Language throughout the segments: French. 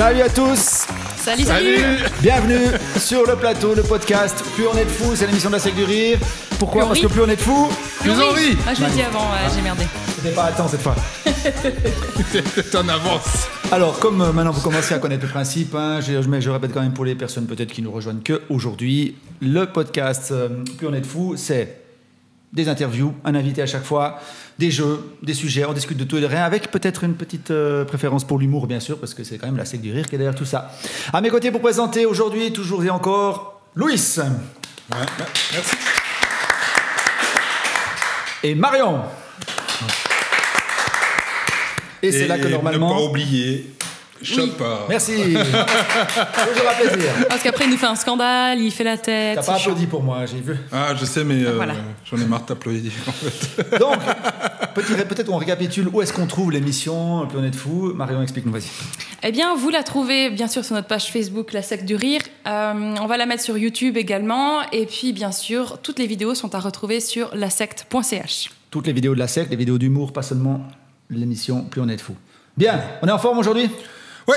Salut à tous. Salut, salut. Bienvenue sur le plateau, le podcast Plus on est de fous, c'est l'émission de la Sec du Rire. Pourquoi? Parce que plus on est de fous, plus on rit. Ah, je l'ai dit avant, j'ai merdé. C'était pas à temps cette fois. T'es en avance. Alors, comme maintenant vous commencez à connaître le principe, je répète quand même pour les personnes peut-être qui nous rejoignent qu'aujourd'hui, le podcast Plus on est de fous, c'est des interviews, un invité à chaque fois, des jeux, des sujets, on discute de tout et de rien, avec peut-être une petite préférence pour l'humour, bien sûr, parce que c'est quand même la Sec du Rire qui est derrière tout ça. À mes côtés pour présenter aujourd'hui, toujours et encore, Louis. Ouais, merci. Et Marion. Et c'est là que normalement... Ne pas oublier... Chopin. Merci. Toujours un plaisir. Parce qu'après, il nous fait un scandale, il fait la tête. T'as pas applaudi pour moi, j'ai vu. Ah, je sais, mais voilà. j'en ai marre de t'applaudir, en fait. Donc, peut-être on récapitule où est-ce qu'on trouve l'émission Plus on est de fous. Marion, explique-nous, vas-y. Eh bien, vous la trouvez, bien sûr, sur notre page Facebook, La Sec du Rire. On va la mettre sur YouTube également. Et puis, bien sûr, toutes les vidéos sont à retrouver sur lasect.ch. Toutes les vidéos de la Sec, les vidéos d'humour, pas seulement l'émission Plus on est de fous. Bien, on est en forme aujourd'hui ? Ouais.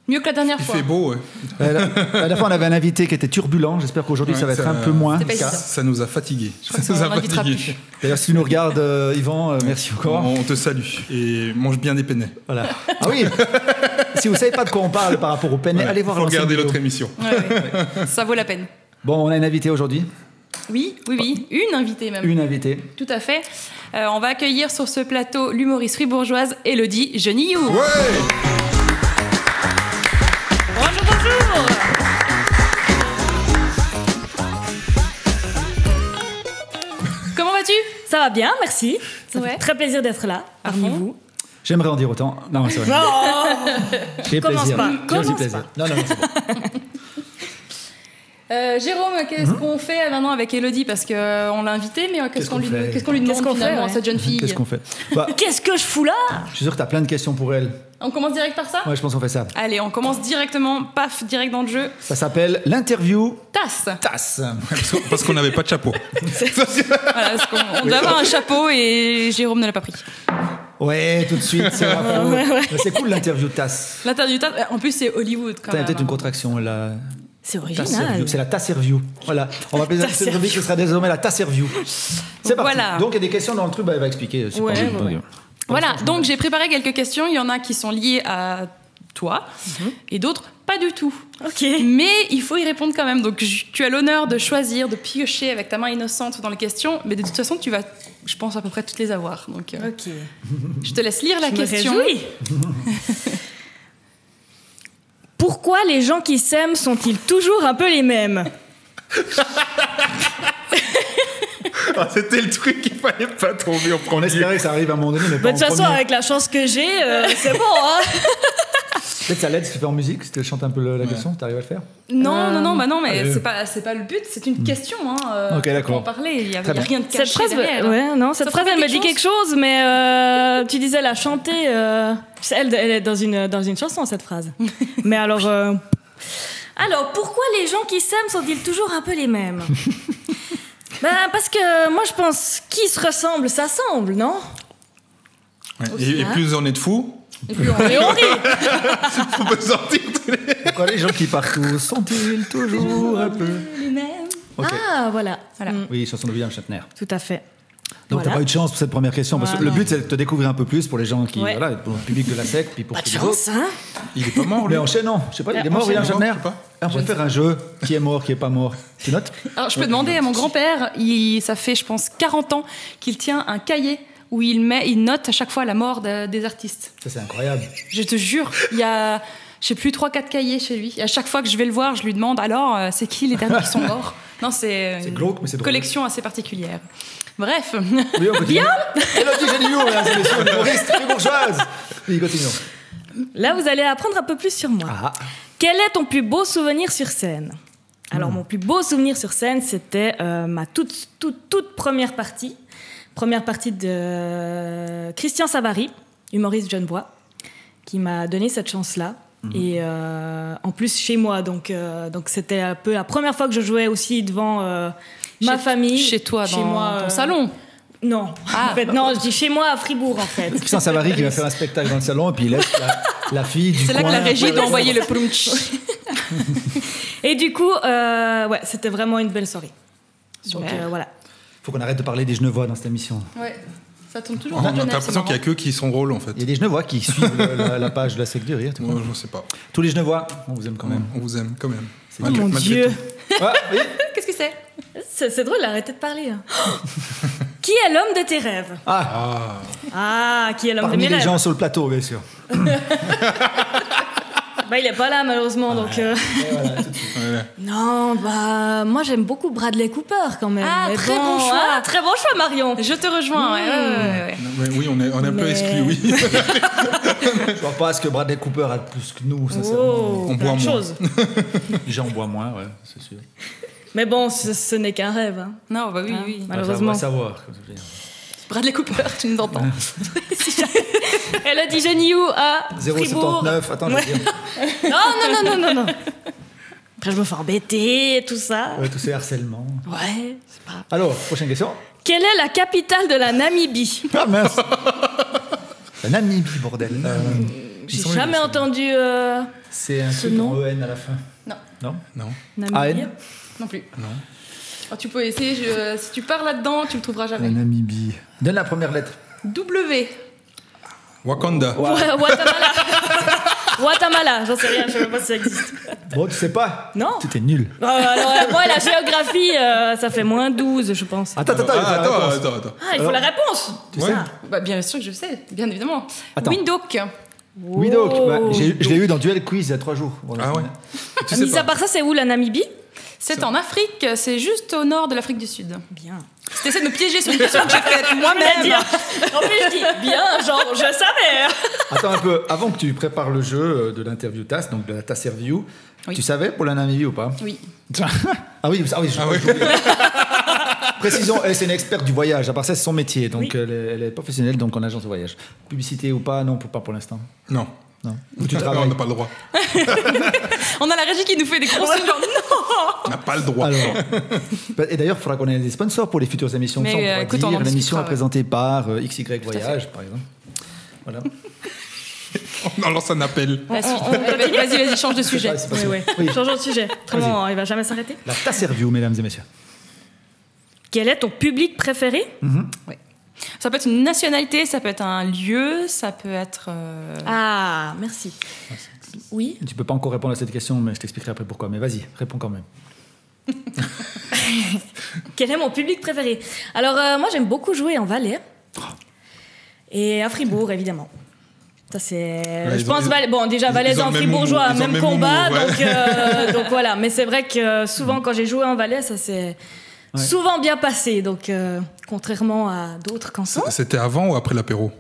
Mieux que la dernière fois. Il fait beau, ouais. La dernière fois, on avait un invité qui était turbulent. J'espère qu'aujourd'hui, ça va être un peu moins. Ça nous a fatigués. Ça nous a fatigués. D'ailleurs, si tu nous regardes, Yvan, merci encore. On te salue et mange bien des penne. Voilà. Ah oui. Si vous savez pas de quoi on parle par rapport au penne, allez voir l'ancienne regardez vidéo. l'autre émission. Ouais. Ça vaut la peine. Bon, on a une invitée aujourd'hui. Oui. Une invitée même. Une invitée. Tout à fait. On va accueillir sur ce plateau l'humoriste fribourgeoise Élodie Genillou. Ouais. Bonjour. Comment vas-tu? Ça va bien, merci. Ça Ouais. fait très plaisir d'être là, parmi vous. J'aimerais en dire autant. Non, c'est vrai. Non, J'ai commence plaisir. pas. J'ai aussi Commence plaisir. Non, c'est bon. Jérôme, qu'est-ce qu'on fait maintenant avec Élodie? Parce qu'on l'a invitée, mais qu'est-ce qu'on lui demande Qu'est-ce qu'on fait, finalement, ouais. cette jeune fille? Qu'est-ce qu'on fait? Bah, Qu'est-ce que je fous là? je suis sûr que tu as plein de questions pour elle. On commence direct par ça? Ouais, je pense qu'on fait ça. Allez, on commence directement, paf, direct dans le jeu. Ça s'appelle l'interview Tasse. tasse. Parce qu'on n'avait pas de chapeau. Voilà, parce qu'on on doit avoir un chapeau et Jérôme ne l'a pas pris. Ouais, tout de suite, c'est la faute. Mais c'est cool l'interview tasse. L'interview tasse, en plus c'est Hollywood quand T'as même. peut-être une contraction là. C'est Tasserview. original. C'est la tasserview. Voilà. On va appeler cette rubrique qui sera désormais la tasserview. C'est parti. Voilà. Donc il y a des questions dans le truc, bah, elle va expliquer. C'est Ouais, pas ouais. Voilà, donc j'ai préparé quelques questions. Il y en a qui sont liées à toi et d'autres pas du tout. Ok. Mais il faut y répondre quand même. Donc tu as l'honneur de choisir, de piocher avec ta main innocente dans les questions. Mais de toute façon, tu vas, je pense, à peu près toutes les avoir. Donc Ok. je te laisse lire la Je me question. réjouis. Pourquoi les gens qui s'aiment sont-ils toujours un peu les mêmes? Ah, c'était le truc qu'il fallait pas tomber en On premier. espérait que ça arrive à un moment donné, mais Bah, pas de toute en façon, premier. avec la chance que j'ai, c'est bon, hein? Peut-être ça l'aide si tu fais en musique, si tu chantes un peu la question, t'arrives à le faire? Non, mais allez. c'est pas le but. C'est une question. Hein, Ok, d'accord. Pour en parler. Il y a Très bien. rien de Cette caché phrase, derrière. ouais, non, cette Ça phrase, te elle fait me dit quelque chose, mais tu disais la chanter. Elle est dans une chanson, cette phrase. Mais alors, pourquoi les gens qui s'aiment sont-ils toujours un peu les mêmes? Parce que moi, je pense qui se ressemble, ça semble, non? Ouais. Et plus on est de fous, Et puis on Et on rit. on peut sortir tous les... Pourquoi les gens qui partout sont-ils toujours un peu... les mêmes. Ok. Ah, voilà. Oui, chanson de William Shatner. Tout à fait. Donc t'as Voilà. pas eu de chance pour cette première question, parce que le but c'est de te découvrir un peu plus pour les gens qui, Ouais. voilà, pour le public de la Sec, puis pour Pas de tous les chance, autres. hein? Il est pas mort, lui. Mais enchaînons, je sais pas, il est mort William enchaînons, Shatner. je sais pas. On peut faire un jeu, qui est mort, qui est pas mort. Tu notes? Alors je peux demander à mon grand-père. Ça fait, je pense, 40 ans qu'il tient un cahier où il note à chaque fois la mort des artistes. Ça c'est incroyable. Je te jure, il y a, je sais plus, 3-4 cahiers chez lui. Et à chack fois que je vais le voir, je lui demande alors, c'est qui les derniers qui sont morts? Non, c'est une glauque, mais c'est drôle. collection assez particulière. Bref. Oui, on continue. Élodie Genillou, mesdames et messieurs, humoriste fribourgeoise. Oui, continuons. Là, vous allez apprendre un peu plus sur moi. Ah, Quel est ton plus beau souvenir sur scène? Alors, mon plus beau souvenir sur scène, c'était ma toute première partie. Première partie de Christian Savary, humoriste genevois, qui m'a donné cette chance-là. Et en plus, chez moi. Donc c'était un peu la première fois que je jouais aussi devant ma famille. Chez toi, dans moi, ton salon? Non. Ah. En fait, non, je dis chez moi à Fribourg, en fait. Christian Savary qui va faire un spectacle dans le salon et puis il laisse La fille du C'est là que coin. la régie Ouais, doit ouais, envoyer le prunch. Et du coup, ouais, c'était vraiment une belle soirée. Donc Super. voilà. Faut qu'on arrête de parler des Genevois dans cette émission. Ouais, ça tourne toujours On a autour de Genève, l'impression qu'il n'y a que qui sont drôles en fait. Il y a des Genevois qui suivent la page de la Sec du Rire. tu Moi, vois. je ne sais pas. Tous les Genevois, on vous aime quand même. On vous aime quand même. Oh mon Dieu. Ah, oui. Qu'est-ce que c'est? C'est drôle, arrêtez de parler. Hein. Qui est l'homme de tes rêves? Ah, Ah, qui est l'homme de parmi mes les rêves? gens sur le plateau, bien sûr. Bah, il est pas là malheureusement, donc. Et voilà, tout de suite. Ouais. Non, bah moi j'aime beaucoup Bradley Cooper quand même. Ah, Mais très bon choix. ah, très bon choix, Marion. Je te rejoins, ouais. Mais oui, on est un peu Mais- exclus, oui. Je vois pas ce que Bradley Cooper a de plus que nous, sincèrement. Oh, On plein boit de moins. choses. Déjà, on boit moins, ouais, c'est sûr. Mais bon, ce n'est qu'un rêve. Hein. Non, bah oui, Hein, oui. malheureusement. On va savoir. Comme je veux dire. Bradley Cooper, tu nous entends. Elle a dit Jenny Hu à Fribourg. 0,79. Attends, je Ouais. vais dire. Non. Après, je me fais embêter, tout ça. Ouais, tous ces harcèlements. Ouais, c'est pas. Alors, prochaine question. Quelle est la capitale de la Namibie? Ah mince. La Namibie, bordel. J'ai semble jamais que c'est- entendu C'est un Ce truc nom. en EN à la fin. Non. Non. Non. Namibie. AN. Non plus. Non. Oh, tu peux essayer, si tu pars là-dedans, tu le trouveras La jamais. Namibie. Donne la première lettre. W. Wakanda. Guatemala. Guatemala, j'en sais rien, je sais même pas si ça existe. Bon, tu sais pas. Non. Tu es nul. Alors, moi, la géographie, ça fait moins 12, je pense. Attends, Ah, il faut la réponse. attends. Ah, il faut la réponse. Tu Ouais. sais Bah, bien sûr que je sais, bien évidemment. Attends. Windhoek. Oui, donc, bah, Oh. je l'ai eu dans Duel Quiz il y a 3 jours. Bon, Ah ouais. Tu sais Mis à pas. part ça, c'est où la Namibie? C'est en Afrique, c'est juste au nord de l'Afrique du Sud. Bien. Tu essaies de me piéger sur une question que j'ai faite moi-même. En plus, je dis bien, genre, je savais. Attends un peu, avant que tu prépares le jeu de l'interview TAS, donc de la TAS Review, Oui. tu savais pour la Namibie ou pas? Oui. Ah oui, Ah oui. Précision, elle c'est une experte du voyage, à part ça c'est son métier, donc Oui. elle est professionnelle donc en agence de voyage. Publicité ou pas? Non, pas pour l'instant. Non. Non. Ou tu On travailles? n'a pas le droit. On a la régie qui nous fait des gros signes genre non. On n'a pas le droit. Alors, et d'ailleurs, il faudra qu'on ait des sponsors pour les futures émissions. Mais, Ça, on pourra écoute, on en dire, l'émission discutera, est ouais. présentée par XY à fait. Voyage, par exemple. Voilà. On en lance un appel. La suite. Vas-y, change de sujet. C'est pas Oui, sûr. oui. Oui. Changeons de sujet. Autrement, il va jamais s'arrêter. La TAS Review, mesdames et messieurs. Quel est ton public préféré? Ouais. Ça peut être une nationalité, ça peut être un lieu, ça peut être. Ah, merci. Oui. Tu peux pas encore répondre à cette question, mais je t'expliquerai après pourquoi. Mais vas-y, réponds quand même. Quel est mon public préféré? Alors, moi, j'aime beaucoup jouer en Valais. Et à Fribourg, évidemment. Ça, c'est. Ouais, je ils ont- pense. ils- Bon, déjà, ils Valais ont en le même fribourgeois, humour, ils ont le même même combat. humour, ouais. Donc voilà. Mais c'est vrai que souvent, quand j'ai joué en Valais, ça s'est souvent bien passé. Donc, contrairement à d'autres chansons. C'était avant ou après l'apéro?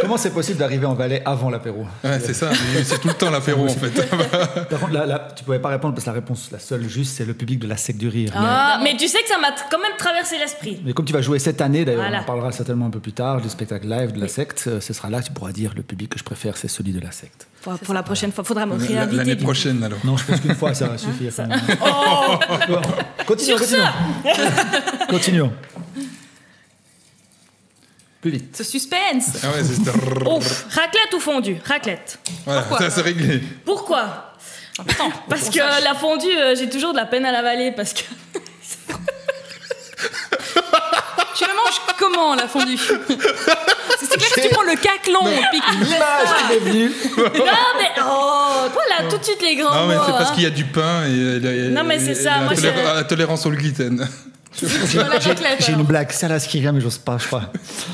Comment c'est possible d'arriver en Valais avant l'apéro? Ouais, c'est ça. Mais c'est tout le temps l'apéro en fait. Par contre, là, tu pouvais pas répondre parce que la réponse, la seule juste, c'est le public de la Sec du Rire. Ah, mais tu sais que ça m'a quand même traversé l'esprit. Mais comme tu vas jouer cette année, d'ailleurs, Voilà. on en parlera certainement un peu plus tard, du spectacle live de la secte, ce sera là que tu pourras dire le public que je préfère, c'est celui de la secte. Pour la prochaine fois, faudra me réinviter. L'année du coup. prochaine alors. Non, je pense qu'une fois, ça va suffire. quand même. Oh, Continuons, sur ça. continuons. Plus vite. Ce suspense. Ah ouais, c'est... Ouf, raclette ou fondue? Raclette. Voilà, Pourquoi ça c'est réglé. Pourquoi? Attends, Parce que la fondue, j'ai toujours de la peine à l'avaler parce que. tu la manges comment la fondue? C'est clair que tu prends le caclon et puis que tu laisses L'image ça. qui m'est venue. Non mais oh, toi là tout de suite les grands Non mais mots. c'est parce hein. qu'il y a du pain et Non, mais c'est ça, moi, la tolérance au gluten. Voilà, la raclette, J'ai une alors. blague salace qui vient, mais j'ose pas, je crois.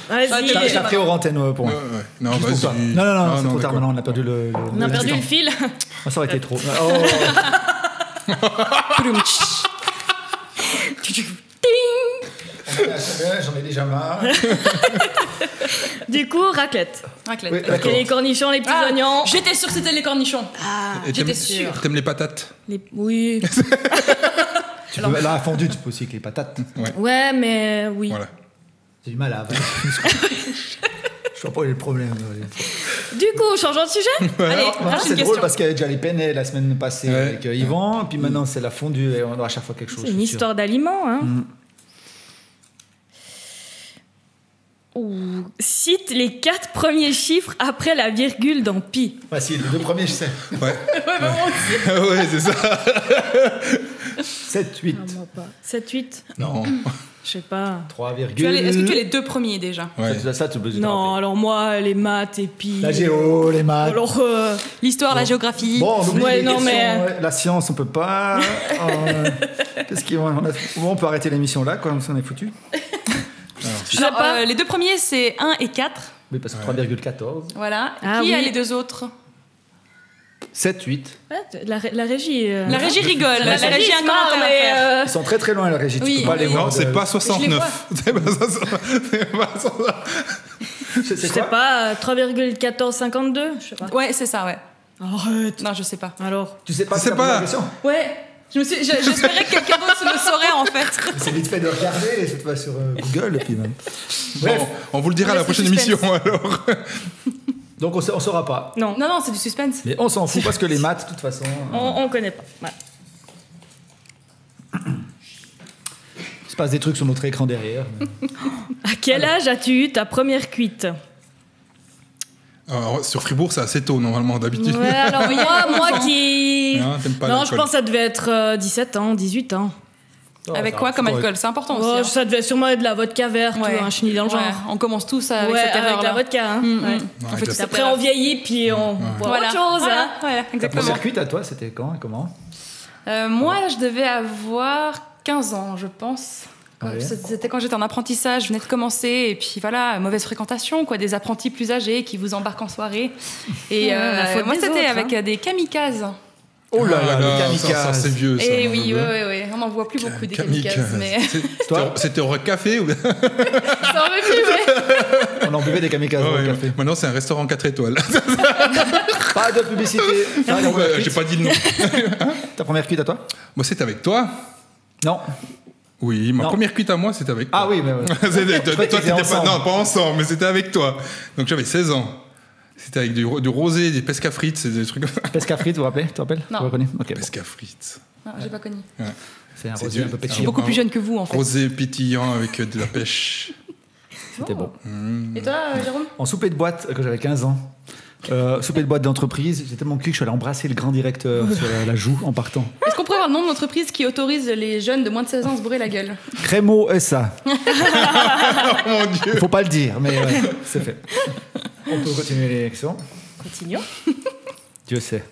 Vas-y. Je Je l'ai pris au antenne pour moi. Non, Juste pour toi. vas-y. Non, c'est trop tard d'accord. maintenant, on a perdu le. On a perdu le fil. Ah, ça aurait été trop. Oh. Prumtch. J'en ai déjà marre. Du coup, raclette. Raclette. Oui, Ok. d'accord. Et les cornichons, les petits Ah, oignons. j'étais sûre que c'était les cornichons. Et J'étais t'aimes- sûre. T'aimes les patates? Oui. Tu peux, la fondue, tu peux aussi avec les patates. Ouais, mais oui. Voilà. J'ai du mal à avaler. Je vois pas où est le problème. Du coup, changeons de sujet. Allez, Ah, prochaine c'est drôle question. parce qu'il y avait déjà les penne la semaine passée Ouais. avec Yvan, puis maintenant c'est la fondue et on doit à chaque fois quelque chose. C'est une je suis sûr. histoire d'aliments. Hein. Cite les 4 premiers chiffres après la virgule dans pi. Facile, les 2 premiers, je sais. Ouais. Ouais, c'est ça. 7, 8. Ah, moi pas. 7, 8. Non. Je sais pas. 3, Est-ce que tu as les 2 premiers déjà? Ouais. Ça, tu peux Non, alors moi, les maths et puis... La géo, les maths. Alors, L'histoire, la géographie. Bon, on oublie Ouais, les non, questions, mais- ouais. La science, on peut pas. Qu'est-ce qu'on a... Bon, on peut arrêter l'émission là, quoi, comme ça on est foutu. je sais pas. Les 2 premiers, c'est 1 et 4. Oui, parce que 3,14. Voilà. Ah Qui a oui. les 2 autres? 7, 8. Ouais, la régie... La régie rigole. La régie a un se marre, commentaire à mais, faire. Ils sont très très loin, la régie. Oui. Tu peux pas les voir. Non, c'est pas 69. C'est pas ça. C'est Je sais quoi pas, 3,1452, je sais pas. Ouais, c'est ça, ouais. Arrête. Non, je sais pas. Alors. Tu sais pas Je sais c'est la pas. question. Ouais. J'espérais que quelqu'un d'autre le saurait en fait. C'est vite fait de regarder, cette fois sur Google. Et puis même. Bref, Bon, on vous le dira à la Laisse le prochaine suspense. émission alors. donc on saura pas. Non, Non, non, c'est du suspense. Mais on s'en fout parce que les maths, de toute façon. on connaît pas. Ouais. Il se passe des trucs sur notre écran derrière. À quel âge as-tu eu ta première cuite? Alors, sur Fribourg, c'est assez tôt normalement d'habitude. Ouais, alors moi qui... Non, t'aimes pas Non, je l'alcool. pense que ça devait être 17 ans, 18 ans. Avec quoi comme alcool? C'est important aussi. Oh, hein. ça devait sûrement être de la vodka verte Ouais. ou un chenille dans le genre. Ouais, on commence tous avec Ouais, cette avec erreur-là. la vodka. Hein. Mm, Ouais. mm. Ouais, On fait avec tout la- Après, on vieillit, puis on boit Voilà. autre chose. Voilà, Hein. voilà, Ta exactement. première cuite à toi, c'était quand et comment? Moi, je devais avoir 15 ans, je pense. Ouais. C'était quand j'étais en apprentissage, je venais de commencer, et puis voilà, mauvaise fréquentation, quoi, des apprentis plus âgés qui vous embarquent en soirée. Et la faute moi, des c'était autres, avec des kamikazes. Oh là là, Ah le ça, kamikaze. c'est vieux ça. Et oui, on n'en voit plus beaucoup des kamikazes, mais Toi, C'était au café ou... ça aurait pu, ouais. on en buvait des kamikazes au café. Maintenant, c'est un restaurant 4 étoiles. Pas de publicité. Ta première J'ai cuite- pas dit le nom. Ta première cuite à toi? Moi, c'était avec toi. Non. Oui, ma Non. première cuite à moi, c'était avec toi. Ah oui, mais ouais. Toi, croyais que t'étais c'était pas... ensemble. Non, pas ensemble, mais c'était avec toi. Donc, j'avais 16 ans. C'était avec du rosé, des pesques à frites, c'est des trucs comme ça. Pesca frites, vous vous rappelez? Tu te rappelles? Non. Tu reconnais? Ok. Pesques à frites. Non, j'ai pas connu. C'est un C'est rosé un du- peu Je suis pétillant. beaucoup plus jeune que vous, en fait. Rosé pétillant avec de la pêche. C'était bon. Et toi, Jérôme? En souper de boîte, quand j'avais 15 ans, souper de boîte d'entreprise, j'étais tellement cul que je suis allé embrasser le grand directeur sur la joue en partant. Est-ce qu'on pourrait avoir le nom d'entreprise qui autorise les jeunes de moins de 16 ans à se bourrer la gueule? Crémo SA. Oh mon Dieu. Faut pas le dire, mais c'est fait. On peut continuer l'élection. Continuons. Dieu sait.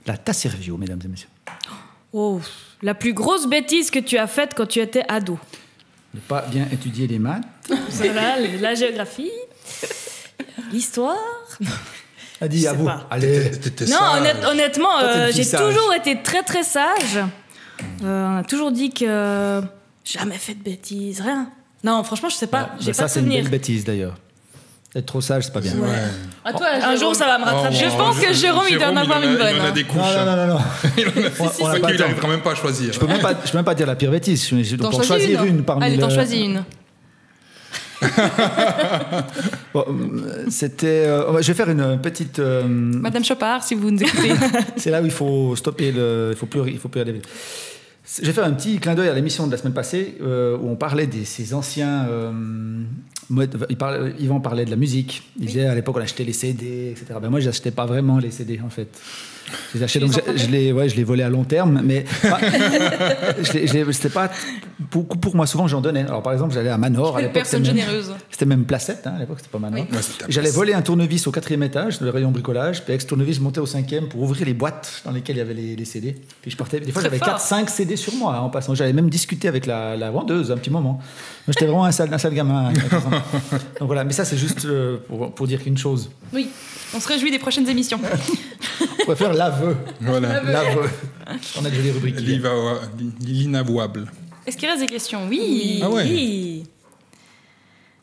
La Tasservio, mesdames et messieurs. Oh, la plus grosse bêtise que tu as faite quand tu étais ado. Ne pas bien étudier les maths. Voilà, la géographie, l'histoire. A dit Je à sais vous. pas. Allez. T'étais Non, sage. honnêtement, Toi, t'es une fille j'ai sage. toujours été très très sage. On a toujours dit que jamais fait de bêtises, rien. Non, franchement, je sais pas. J'ai ça, pas de c'est une souvenir. belle bêtise d'ailleurs. Être trop sage, c'est pas bien. Ouais. À toi, Un Jérôme. jour, ça va me rattraper. Je pense que Jérôme, il doit en avoir une bonne, Il en a hein. des couches. Non, non, non, non. On n'a pas Il le temps. n'arrivera même pas à choisir. Je peux même pas dire la pire bêtise. Je T'en dois choisis choisir une parmi Allez, le- t'en choisis une. Bon, c'était. Je vais faire une petite. Madame Chopard, si vous nous écoutez. C'est là où il faut stopper il faut plus aller vite. Je vais faire un petit clin d'œil à l'émission de la semaine passée où on parlait de ces anciens. Yvan parlait de la musique. Il disait à l'époque on achetait les CD, etc. Ben moi, je n'achetais pas vraiment les CD en fait. Je les achetais, donc je les volais à long terme, mais c'était pas beaucoup pour moi. Souvent, j'en donnais. Alors par exemple, j'allais à Manor. À Une l'époque, personne c'était même- généreuse. C'était même Placette, hein, à l'époque, c'était pas Manor. Oui. Ouais, c'était J'allais Placette. voler un tournevis au 4e étage, le rayon bricolage, puis avec ce tournevis, je montais au 5e pour ouvrir les boîtes dans lesquelles il y avait les CD. Puis je partais. Des fois, Très j'avais fort. 4-5 CD sur moi hein, en passant. J'avais même discuté avec la vendeuse un petit moment. Moi, j'étais vraiment un sale gamin. à 14 ans. Donc voilà, mais ça, c'est juste pour dire qu'une chose. Oui, on se réjouit des prochaines émissions. On pourrait faire l'aveu. Voilà. L'aveu. On a déjà des rubriques. L'inavouable. Est-ce qu'il reste des questions? Oui. Ah ouais. Oui.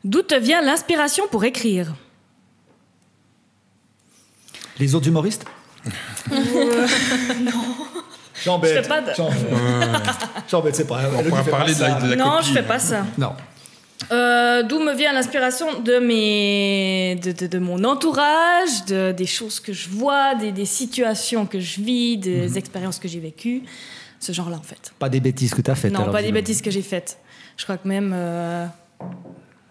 D'où te vient l'inspiration pour écrire? Les autres humoristes J'embête. Je fais pas de- J'embête, c'est pas. On pourra parler de la Non, copie. je fais pas ça. Non. D'où me vient l'inspiration de mon entourage, des choses que je vois, des situations que je vis, des expériences que j'ai vécues, ce genre-là en fait. Pas des bêtises que tu as faites. Non, alors, pas des j'imagine. bêtises que j'ai faites. Je crois que même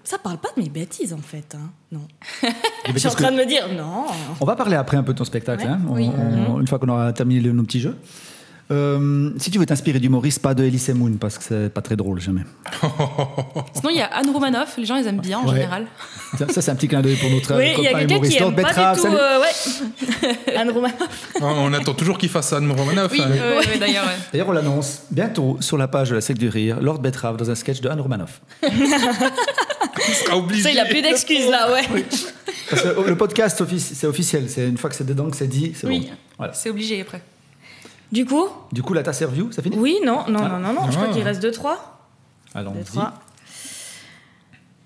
Ça parle pas de mes bêtises, en fait. Hein. Non. Mais Je suis en qu'est-ce que- train de me dire, non. On va parler après un peu de ton spectacle, Ouais. hein. Oui. Une fois qu'on aura terminé nos petits jeux. Si tu veux t'inspirer d'humoristes, pas de Elise Moon, parce que c'est pas très drôle, jamais. Sinon, il y a Anne Romanoff. Les gens, ils aiment bien en Ouais. général. Tiens, ça, c'est un petit clin d'œil pour notre Oui, il y a copain quelqu'un humoriste. qui Lord aime pas Betrave, du tout... salut. ouais. Anne Romanoff. On attend toujours qu'il fasse Anne Romanoff. Oui, hein. d'ailleurs. Ouais. D'ailleurs, on l'annonce bientôt sur la page de la Secte du Rire, Lord Betrave dans un sketch de Anne Romanoff. On sera obligé. Ça, il a plus d'excuses, là, ouais. Parce que le podcast, c'est officiel. C'est une fois que c'est dedans, que c'est dit, c'est Oui. bon. Voilà. C'est obligé après. Du coup, Du coup, là, ta review, ça finit? oui, non. Je crois Ah. qu'il reste 2-3. Allons-y. 2-3.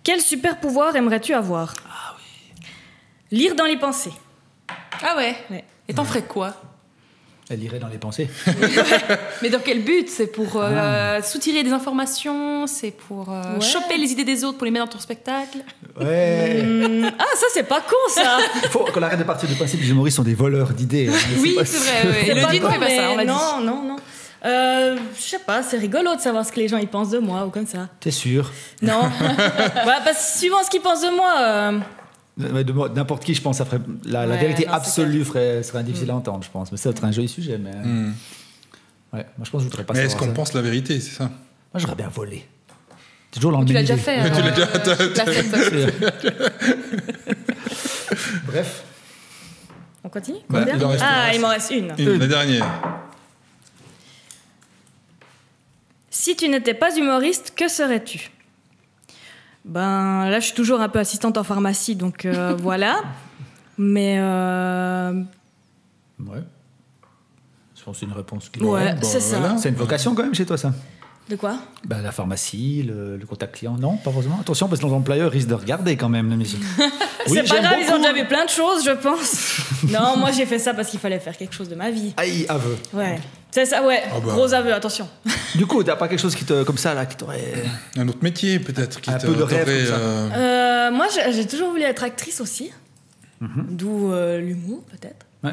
Quel super pouvoir aimerais-tu avoir? Lire dans les pensées. Ah ouais. Ouais. Et t'en ferais quoi? Elle irait dans les pensées. Mais dans quel but? C'est pour soutirer des informations? C'est pour Ouais. choper les idées des autres pour les mettre dans ton spectacle? Ouais. Ah, ça, c'est pas con, ça. Il faut qu'on arrête de partir du principe que les humoristes sont des voleurs d'idées. Hein. Oui, pas- c'est vrai. Ouais. C'est Elodie ne con, fait pas ça, on mais l'a dit. non. Je sais pas, c'est rigolo de savoir ce que les gens ils pensent de moi ou comme ça. T'es sûr? Non. Ouais, parce que suivant ce qu'ils pensent de moi. N'importe qui, je pense, ça ferait la Ouais, vérité non, c'est absolue serait difficile à entendre, je pense. Mais ça serait un joli sujet. Mais ouais, moi, je pense que je voudrais pas Mais est-ce savoir qu'on ça. pense la vérité, c'est ça? Moi, j'aurais bien volé. C'est toujours dans Tu le l'as même déjà idée. fait. Tu l'as déjà- la fête. Bref. On continue? Bah, Combien? il en reste Ah, une. il m'en reste une. La dernière. Si tu n'étais pas humoriste, que serais-tu? Ben là, je suis toujours un peu assistante en pharmacie, donc voilà. Mais Ouais. Je pense que c'est une réponse qui... ouais, bon, c'est ça. voilà. C'est une vocation quand même chez toi, ça? De quoi? Ben, la pharmacie, le contact client, non, pas forcément. Attention, parce que nos employeurs risquent de regarder quand même l'émission. C'est pas j'aime grave, ils ont beaucoup. déjà vu plein de choses, je pense. Non, moi j'ai fait ça parce qu'il fallait faire quelque chose de ma vie. Aïe, aveu. Ouais. C'est ça, ouais. Ah bah. Gros aveu, attention. Du coup, t'as pas quelque chose qui te, comme ça, là, qui t'aurait... Un autre métier, peut-être, qui Un peu de rêve, t'aurait, comme ça. Moi, j'ai toujours voulu être actrice aussi. D'où l'humour, peut-être. Ouais.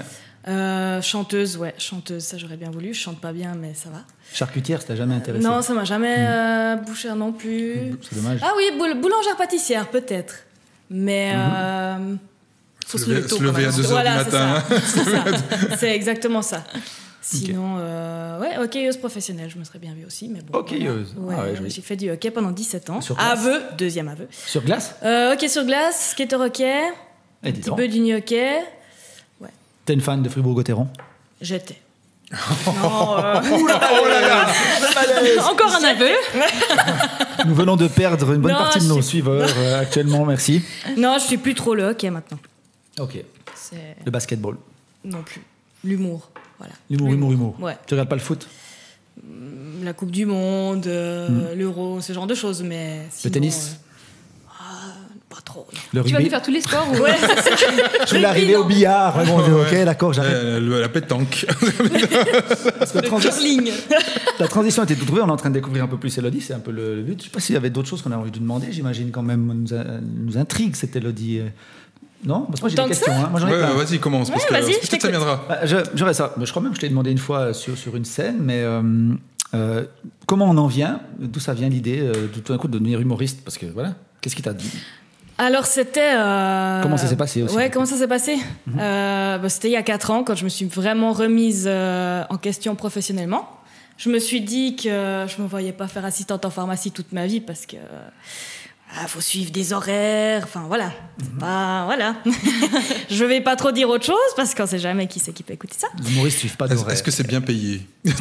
Chanteuse, ouais, chanteuse, ça j'aurais bien voulu. Je chante pas bien, mais ça va. Charcutière, ça t'a jamais intéressé? Non, ça m'a jamais bouchée non plus. C'est dommage. Ah oui, boulangère-pâtissière, peut-être. Mais. Faut se lever tôt. Se lever quand à même. 2h Voilà, du c'est matin. ça. C'est ça. C'est exactement ça. Sinon, ouais, hockeyeuse professionnelle, je me serais bien vue aussi. Mais bon, Hockeyeuse. voilà. Ah ouais, Ouais, joli. j'ai fait du hockey pendant 17 ans. Sur glace. Aveu, deuxième aveu. Sur glace? Hockey sur glace, skater hockey, Eh, un dis petit donc. peu d'uni hockey. T'es une fan de Fribourg-Gotteron? J'étais. Oh là là. Encore un aveu. Nous venons de perdre une bonne Non, partie de je nos sais- suiveurs actuellement, merci. Non, je suis plus trop le hockey maintenant. Ok. C'est Le basketball. non plus. L'humour, voilà. L'humour. Ouais. Tu regardes pas le foot? La Coupe du Monde, l'Euro, ce genre de choses, mais sinon, tennis pas trop. non. Le Tu vas rugby? nous faire tous les sports ou... Ouais, Je voulais arriver au billard. Ouais, bon, ok, d'accord, j'arrête. La pétanque. Parce que la, le curling. la transition était toute trouvée. On est en train de découvrir un peu plus Elodie. C'est un peu le but. Je sais pas s'il y avait d'autres choses qu'on a envie de demander. J'imagine quand même nous intrigue cette Elodie. Non, parce que moi j'ai Tant des que questions. Hein. Moi j'en ai Ouais, plein. vas-y, commence. Parce Ouais, que vas-y, je peut-être ça t'écoute. viendra. Bah, j'aurais ça. Je crois même que je t'ai demandé une fois sur une scène, mais comment on en vient? D'où ça vient l'idée tout d'un coup de devenir humoriste? Parce que voilà, qu'est-ce qui t'a dit? alors c'était. Comment ça s'est passé aussi? Ouais, comment ça s'est passé C'était il y a 4 ans, quand je me suis vraiment remise en question professionnellement. Je me suis dit que je me voyais pas faire assistante en pharmacie toute ma vie parce que. Faut suivre des horaires, enfin voilà. C'est pas, voilà. Je vais pas trop dire autre chose parce qu'on sait jamais qui c'est qui peut écouter ça. Les humoristes suivent pas d'horaire. Est-ce que c'est bien payé? Ouais,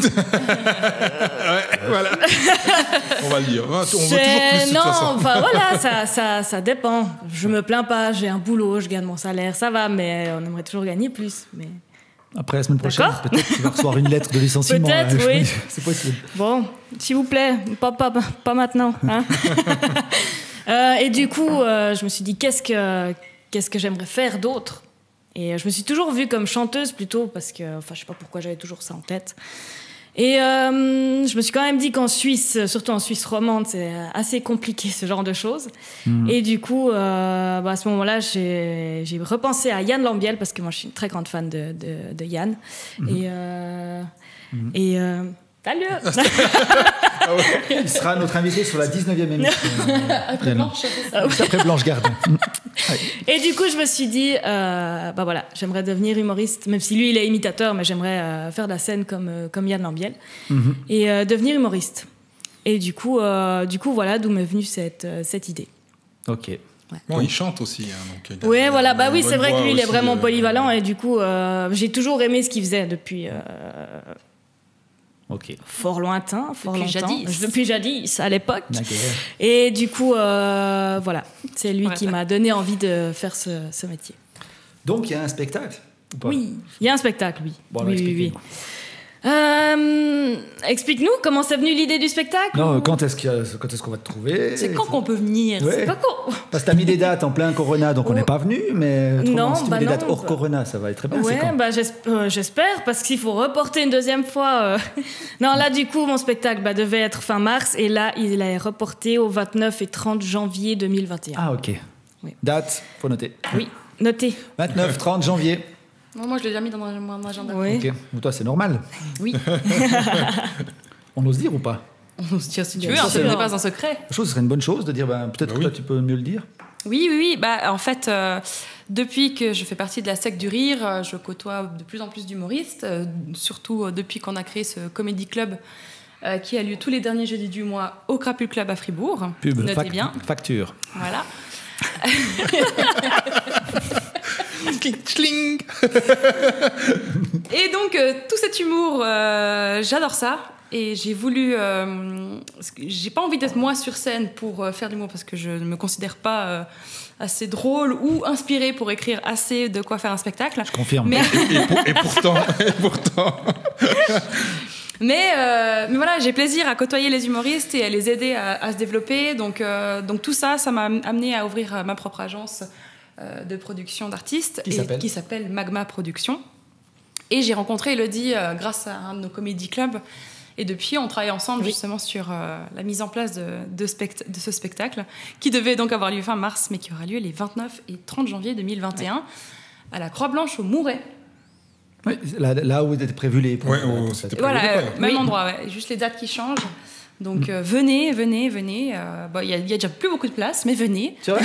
voilà. On va le dire. On veut toujours plus, de toute Non, façon. enfin voilà, ça dépend. Je me plains pas, j'ai un boulot, je gagne mon salaire, ça va, mais on aimerait toujours gagner plus. Mais Après la semaine prochaine, D'accord. peut-être tu vas recevoir une lettre de licenciement. Peut-être, je oui. me dis, c'est possible. bon, s'il vous plaît, pas maintenant. Hein. Et du coup, je me suis dit, qu'est-ce que j'aimerais faire d'autre? Et je me suis toujours vue comme chanteuse plutôt, parce que, enfin, je sais pas pourquoi j'avais toujours ça en tête. Et je me suis quand même dit qu'en Suisse, surtout en Suisse romande, c'est assez compliqué ce genre de choses. Et du coup, à ce moment-là, j'ai repensé à Yann Lambiel, parce que moi je suis une très grande fan de Yann. Salut. Il sera notre invité sur la 19e émission. Après Blanche. Juste après Blanche Gardin. Et du coup, je me suis dit, bah voilà, j'aimerais devenir humoriste, même si lui, il est imitateur, mais j'aimerais faire de la scène comme Yann Lambiel, et devenir humoriste. Et du coup, voilà d'où m'est venue cette idée. Ok. Bon, il chante aussi. Hein, donc, Ouais, voilà, bah oui, c'est vrai que lui, il est aussi, vraiment polyvalent, et du coup, j'ai toujours aimé ce qu'il faisait depuis Ok. fort lointain, Jadis. Depuis jadis, à l'époque. D'accord. Et du coup, voilà, c'est lui qui m'a donné envie de faire ce métier. Donc, il y a un spectacle ou pas? Oui, il y a un spectacle, oui. Bon, oui, expliquez-nous. Explique-nous comment c'est venu l'idée du spectacle. Non, quand est-ce qu'on va te trouver? C'est quand qu'on peut venir? Ouais. C'est pas con. Parce que t'as mis des dates en plein Corona, donc on n'est pas venu, mais autrement, Non, si tu mets bah des non, dates hors bah. Corona, ça va être très bien. C'est Ouais, quand? bah j'espère, parce qu'il faut reporter une deuxième fois. Non, là, du coup, mon spectacle devait être fin mars, et là, il est reporté au 29 et 30 janvier 2021. Ah, ok. Oui. Date, faut noter. Oui, notez. 29, 30 janvier. Moi, je l'ai déjà mis dans mon agenda. Oui. Ok. Ou toi, c'est normal. Oui. On ose dire ou pas? On se tient si tu veux, Bien hein, ce sûr. n'est pas un secret. Je trouve que ce serait une bonne chose de dire, peut-être Bah que oui. toi, tu peux mieux le dire. Oui. Bah, en fait, depuis que je fais partie de la secte du rire, je côtoie de plus en plus d'humoristes, surtout depuis qu'on a créé ce Comedy Club qui a lieu tous les derniers jeudis du mois au Crapule Club à Fribourg. Pub, Notez bien. facture. Voilà. Tling. Et donc, tout cet humour, j'adore ça. Et j'ai voulu... j'ai pas envie d'être moi sur scène pour faire de l'humour parce que je ne me considère pas assez drôle ou inspirée pour écrire assez de quoi faire un spectacle. Je confirme. Mais, Et pourtant. mais voilà, j'ai plaisir à côtoyer les humoristes et à les aider à se développer. Donc tout ça, ça m'a amené à ouvrir ma propre agence de production d'artistes qui s'appelle Magma Production. Et j'ai rencontré Elodie grâce à un de nos comédie clubs. Et depuis, on travaille ensemble justement sur la mise en place de ce spectacle qui devait donc avoir lieu fin mars, mais qui aura lieu les 29 et 30 janvier 2021 à la Croix-Blanche au Mouret. Oui, là où étaient prévus les... Ouais, c'était Et voilà, prévu, même endroit, ouais. Juste les dates qui changent. Donc venez. Il y a déjà plus beaucoup de place, mais venez. C'est vrai?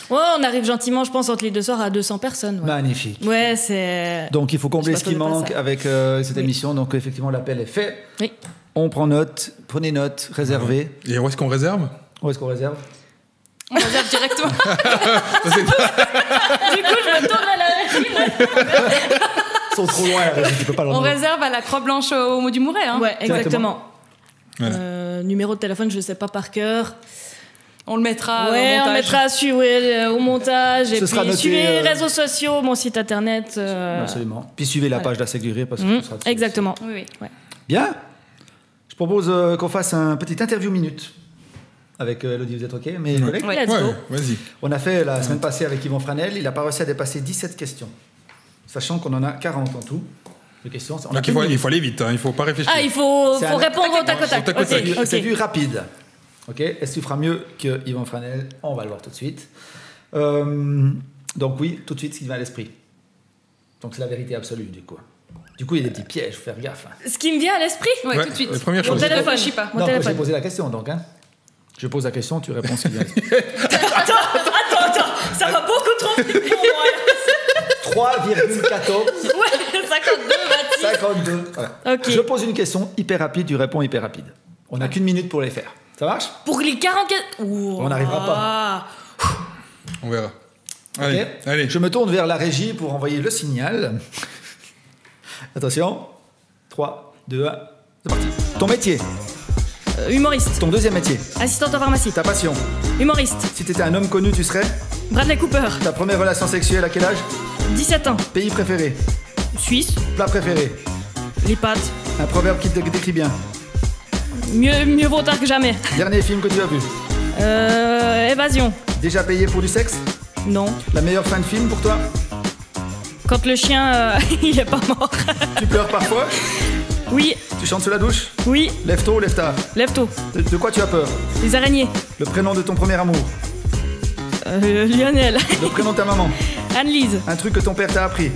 Ouais, on arrive gentiment, je pense, entre les deux soirs à 200 personnes. Ouais, Magnifique. ouais c'est... Donc il faut combler Je ce qui m'attendais pas à manque ça. avec cette émission. Donc effectivement, l'appel est fait. Oui. On prend note, prenez note, réservez. Et où est-ce qu'on réserve? Où est-ce qu'on réserve? On réserve directement. Du coup, je me tourne à la régie. Ils sont trop loin, la régie, tu peux pas leur On demander. réserve à la Croix-Blanche au Mot du Mouret. Hein. Ouais, exactement. Voilà. Numéro de téléphone, je ne sais pas par cœur. On le mettra Ouais, au montage. on mettra au montage. Et Ce sera puis noté, suivez les réseaux sociaux, mon site internet. Absolument. Puis suivez la page de la Secte du Rire parce que ce sera dessus. Exactement. Oui. Bien. Je propose qu'on fasse un petit interview minute avec Elodie. Vous êtes OK, mes collègues? Ouais. Let's go. Ouais, vas-y. On a fait la semaine passée avec Yvon Franel. Il n'a pas réussi à dépasser 17 questions. Sachant qu'on en a 40 en tout. De questions. On a Donc plus de il minutes. faut aller vite, hein, il faut pas réfléchir. Ah, il faut C'est un- répondre au tac au tac. Au tac au tac. Ok, C'est ok. du rapide. Ok. Est-ce que tu feras mieux que Yvon Franel? On va le voir tout de suite. Donc oui, tout de suite, ce qui vient à l'esprit. Donc c'est la vérité absolue, du coup. Du coup, il y a des petits pièges, faut faire gaffe. Hein. Ce qui me vient à l'esprit, Ouais, Ouais, tout de suite. la première mon chose. Je téléphone. réfléchis pas. Mon Non, j'ai téléphone. posé la question, donc. Hein. Je pose la question, tu réponds ce qui vient à l'esprit. Attends, ça va beaucoup trop vite pour moi. 3,14. Ouais, 52, 26. 52. Voilà. Ok. Je pose une question hyper rapide, tu réponds hyper rapide. On n'a qu'une minute pour les faire. Ça marche? Pour les 44. Ouh. On n'arrivera pas. On verra. Allez, Ok. allez. Je me tourne vers la régie pour envoyer le signal. Attention. 3, 2, 1. C'est parti. Ton métier, Humoriste. ton deuxième métier, Assistante en pharmacie. ta passion. Humoriste. Si tu étais un homme connu, tu serais? Bradley Cooper. Ta première relation sexuelle à quel âge? 17 ans. Pays préféré? Suisse. Plat préféré? Les pattes. Un proverbe qui te décrit bien? Mieux vaut tard que jamais. Dernier film que tu as vu? Évasion. Déjà payé pour du sexe? Non. La meilleure fin de film pour toi? Quand le chien, il est pas mort. Tu pleures parfois? Oui. Tu chantes sous la douche? Oui. Lève tôt ou lève tard? Lève tôt. De quoi tu as peur? Les araignées. Le prénom de ton premier amour? Lionel. Le prénom de ta maman? Anne-Lise. Un truc que ton père t'a appris?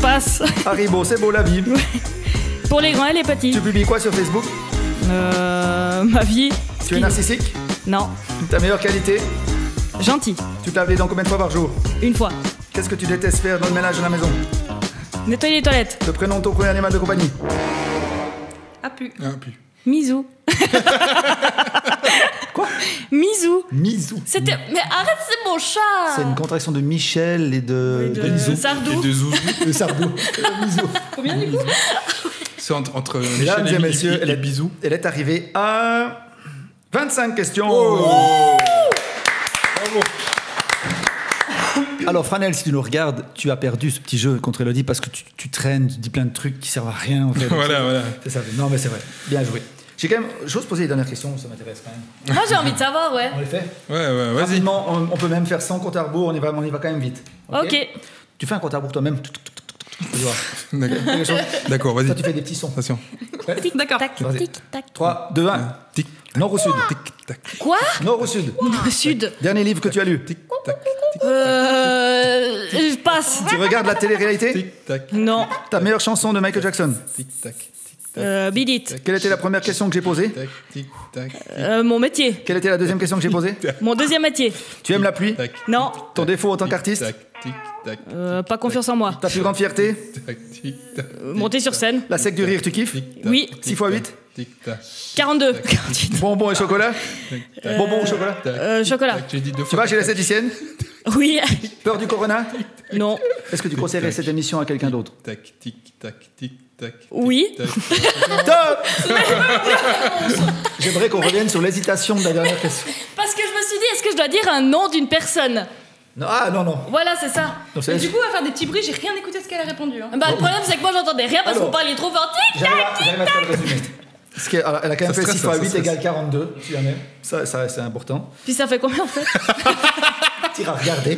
Passe. Haribo, c'est beau la vie. Pour les grands et les petits. Tu publies quoi sur Facebook? Ma vie. Tu es narcissique? Non. Ta meilleure qualité? Gentil. Tu te laves les dents combien de fois par jour? Une fois. Qu'est-ce que tu détestes faire dans le ménage de la maison? Nettoyer les toilettes. Le prénom de ton premier animal de compagnie? Pu. Misou. Quoi? Misou. Misou. C'était... Mais arrête, c'est mon chat. C'est une contraction de Michel et de Misou. Sardou. Et de Zouzou. De Sardou. Misou. Combien du coup? C'est entre Mesdames Michel et messieurs, et Bisou. Elle est arrivée à 25 questions. Bravo. Alors, Franel, si tu nous regardes, tu as perdu ce petit jeu contre Elodie parce que tu traînes, tu dis plein de trucs qui servent à rien en fait. Voilà. C'est ça. Non, mais c'est vrai. Bien joué. J'ai quand même. J'ose poser les dernières questions, ça m'intéresse quand même. Moi, j'ai envie de savoir, ouais. On les fait? Ouais, vas-y. Rapidement, on peut même faire sans compte à rebours, on y va quand même vite. Ok. Tu fais un compte à rebours toi-même. Tu vois. D'accord, vas-y. Toi, tu fais des petits sons. Attention. D'accord. Tic, tac. 3, 2, 1. Tic, Nord ou sud? tic, tac. Quoi? Nord ou sud? Sud. Dernier livre que tu as lu? Tic, tac. Je passe. Tu regardes la télé-réalité? Tic, tac. Non. Ta meilleure chanson de Michael Jackson? Tic, tac. Tic, tac. Beat it. Quelle était la première question que j'ai posée? Tac, tic, tac. Mon métier. Quelle était la deuxième question que j'ai posée? Mon deuxième métier. Tu aimes la pluie? Tac. Non. Ton défaut en tant qu'artiste? Tac, tic, tac. Pas confiance en moi. Ta plus grande fierté? Tac, tic, tac. Monter sur scène. La sec du rire, tu kiffes? Oui. 6 x 8? Tic, tac. 42. Bonbons et chocolat? Bonbons ou chocolat? Chocolat. J'ai dit deux Tu fois. vas chez l'esthéticienne? Oui. Peur du corona? Non. Est-ce que tu conseillerais cette émission à quelqu'un d'autre? Tac, tic, tac, tic, tac. Oui. Tac. Top! J'aimerais qu'on revienne sur l'hésitation de la dernière question. Parce que je me suis dit, est-ce que je dois dire un nom d'une personne? Non, ah non, non. Voilà, c'est ça. Non, c'est- Et du coup, on va faire des petits bruits. J'ai rien écouté de ce qu'elle a répondu. Hein. Bah, le problème, c'est que moi, j'entendais rien parce que Alors. vous parliez trop fort. Tic. J'arrive à faire le résumé. Parce qu'elle a quand même Ça fait 6 stresse, x 8 ça égale 42, si jamais. Ça c'est important. Puis ça fait combien en fait? Tu iras regarder.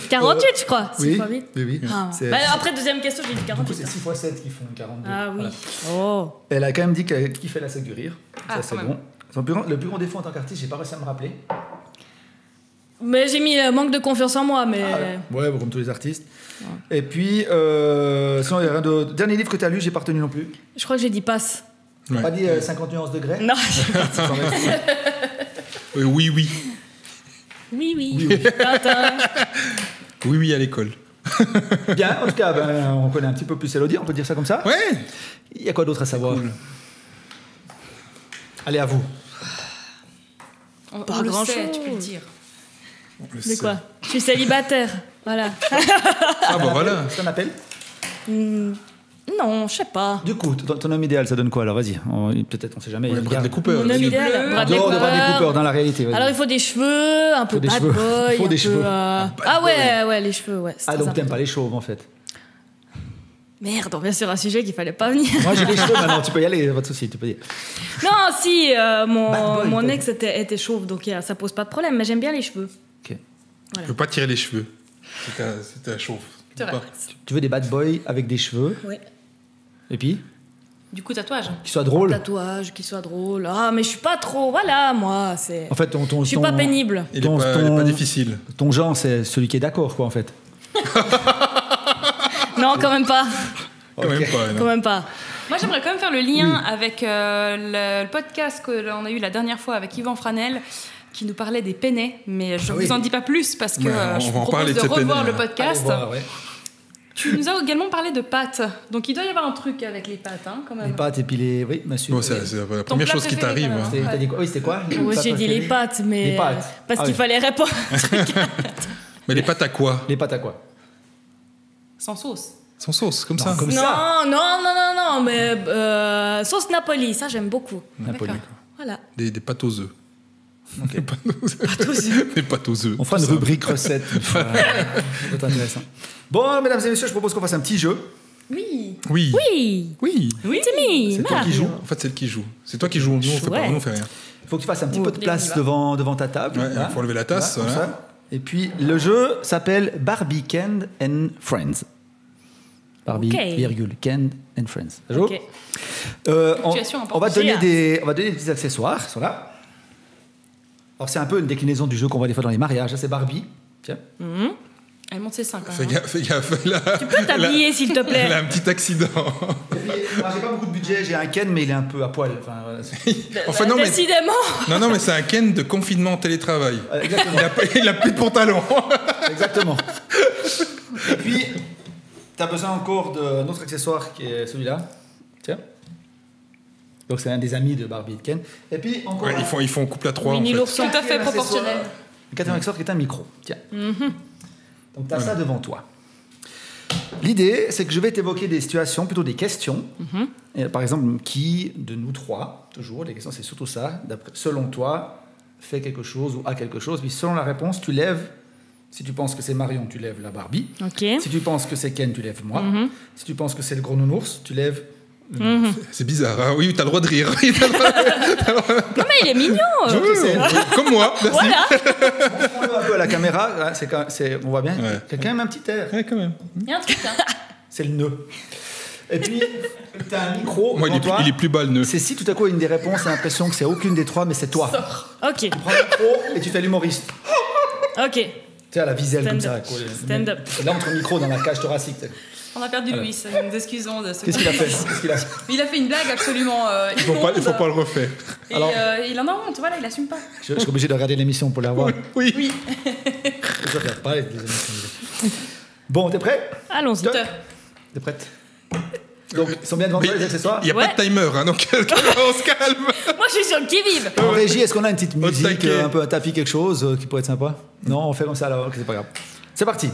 48, je crois. 6 Oui, fois 8. oui. Ah. C'est- Bah, après, deuxième question, j'ai dit Du coup, 48. c'est 6 x 7 qui font 42. Ah oui. Voilà. Oh. Elle a quand même dit qu'elle kiffait la sec du rire. Ah, Ça, c'est quand bon. Le plus grand défaut en tant qu'artiste, j'ai pas réussi à me rappeler. Mais j'ai mis manque de confiance en moi, mais. Ouais, bon, comme tous les artistes. Et puis, sinon, il y a rien de. Dernier livre que tu as lu, j'ai pas retenu non plus. Je crois que j'ai dit passe. Ouais. Pas dit 50 nuances de grès. Non. Oui. Oui. Tintin. Oui, à l'école. Bien, en tout cas, on connaît un petit peu plus Elodie, on peut dire ça comme ça. Ouais. Il y a quoi d'autre à savoir? Cool. Allez, à vous. On Pas le grand sait, chose. tu peux le dire. C'est quoi? Je suis célibataire. Voilà. Ah bah voilà. C'est un appel? Non, je sais pas. Du coup, ton homme idéal, ça donne quoi alors? Vas-y, peut-être, on sait jamais. Ouais, il Bradley regarde. Cooper. Mon homme idéal, En Bradley dehors de Bradley Cooper, Cooper. dans la réalité. vas-y. Alors il faut des cheveux, un peu des bad cheveux. boy. Il faut un des peu, cheveux. Ah ouais, les cheveux, ouais. c'est Ah, très donc t'aimes important. pas les chauves en fait? Merde, on vient sur un sujet qu'il fallait pas venir. Moi j'ai les cheveux maintenant, tu peux y aller, pas de souci, tu peux dire. Non, si, Bad boy, mon quoi. ex était chauve, donc ça pose pas de problème, mais j'aime bien les cheveux. Ok. Je peux pas tirer les cheveux. C'était chauve. C'est vrai. Tu veux des bad boys avec des cheveux, Ouais. et puis Du coup, tatouage. qui soient drôles. Tatouage, qui soit drôle. Ah, mais je suis pas trop. Voilà, moi, c'est. En fait, ton Je suis pas pénible. Il est pas difficile. Ton genre, c'est celui qui est d'accord, quoi, en fait. Non, quand même pas. Quand même pas. Quand non. même pas. Moi, j'aimerais quand même faire le lien avec le podcast qu'on a eu la dernière fois avec Yvan Franel, qui nous parlait des pennets, mais je ne oui. vous en dis pas plus parce que Ouais, on je va vous en propose parler de de ces revoir pennets, le hein. podcast. Allez voir, ouais. Tu nous as également parlé de pâtes, donc il doit y avoir un truc avec les pâtes, hein, quand même. Les pâtes et puis les. Oui, bien sûr. Bon, c'est la première plat chose qui préféré, t'arrive. quand même. hein. T'as dit quoi? Oui, c'était quoi? Ouais, j'ai dit les pâtes, mais. Les pâtes. Parce Ah qu'il oui. fallait répondre. Mais les pâtes à quoi? Les pâtes à quoi? Sans sauce. Sans sauce, comme Non, ça. comme ça. Non, mais sauce Napoli, ça j'aime beaucoup. Napoli. D'accord. Voilà. Des pâtes aux œufs. Des pâtes aux œufs. Des pâtes aux œufs. On fera tout une ça. rubrique recette. Ça va être intéressant. Bon, mesdames et messieurs, je propose qu'on fasse un petit jeu. Oui. Oui. Oui. Oui. Timmy, C'est toi qui Mario. joues. En fait, c'est elle qui joue. C'est toi qui joues. Nous, on fait pas. Chouette. Nous, on fait rien. Il faut que tu fasses un petit peu de Allez, place on y va. devant ta table. Ouais, il faut enlever la tasse, Comme voilà. ça. Et puis, le jeu s'appelle Barbie, Ken and Friends. Barbie, Ok. virgule, Ken and Friends. Ça joue Ok. Ponctuation on va importante. donner des petits accessoires. Ils sont là. Alors, c'est un peu une déclinaison du jeu qu'on voit des fois dans les mariages. Ça, c'est Barbie. Tiens. Elle monte ses seins quand Fais même. gaffe. Tu peux t'habiller, s'il te plaît. Elle a un petit accident. Et puis, moi, j'ai pas beaucoup de budget, j'ai un Ken, mais il est un peu à poil. Enfin, voilà, non, mais... Décidément. Non, mais c'est un Ken de confinement en télétravail. exactement. Il a plus de pantalon. Exactement. Et puis, tu as besoin encore d'un autre accessoire qui est celui-là. Tiens. Donc, c'est un des amis de Barbie et de Ken. Et puis, encore. Ouais, ils font couple à 3. Winnie en fait. l'ourson. Tout à fait proportionnel. Le quatrième accessoire qui est un micro. Tiens. Donc, tu as ça devant toi. L'idée, c'est que je vais t'évoquer des situations, plutôt des questions. Et, par exemple, qui de nous trois, toujours, les questions, c'est surtout ça. Selon toi, fait quelque chose ou a quelque chose. Puis, selon la réponse, tu lèves. Si tu penses que c'est Marion, tu lèves la Barbie. Ok. Si tu penses que c'est Ken, tu lèves moi. Si tu penses que c'est le gros nounours, tu lèves... C'est bizarre, hein. Oui, t'as le droit de rire. Non, mais il est mignon. Comme moi, merci. Voilà. Montre-le un peu à la caméra. Là, on voit bien. Ouais. Il y a quand même un petit air. Ouais, quand même. Il y a un truc, hein. C'est le nœud. Et puis, tu as un micro. Moi, devant toi. il est plus bas le nœud. C'est si tout à coup, une des réponses a l'impression que c'est aucune des trois, mais c'est toi. Ok. Tu prends le micro et tu fais l'humoriste. Ok. Tu sais, à la viselle comme ça. Stand-up. Et là, entre le micro dans la cage thoracique. On a perdu Louis, nous nous excusons de ce Qu'est-ce qu'il a fait? Il a fait une blague absolument Il faut pas le refaire. Et Alors- il en a honte, voilà, il assume pas. Je suis obligé de regarder l'émission pour la voir. Oui. Je regarde pas les émissions. Bon, t'es prêt? Allons-y. T'es prête? Donc, ils sont bien devant toi, les accessoires? Il n'y a pas de timer, hein, donc on se calme. Moi, je suis sur le qui-vive. En régie, est-ce qu'on a une petite musique, taquet. un peu un tapis, quelque chose qui pourrait être sympa? Non, on fait comme ça alors, ok, c'est pas grave. C'est parti.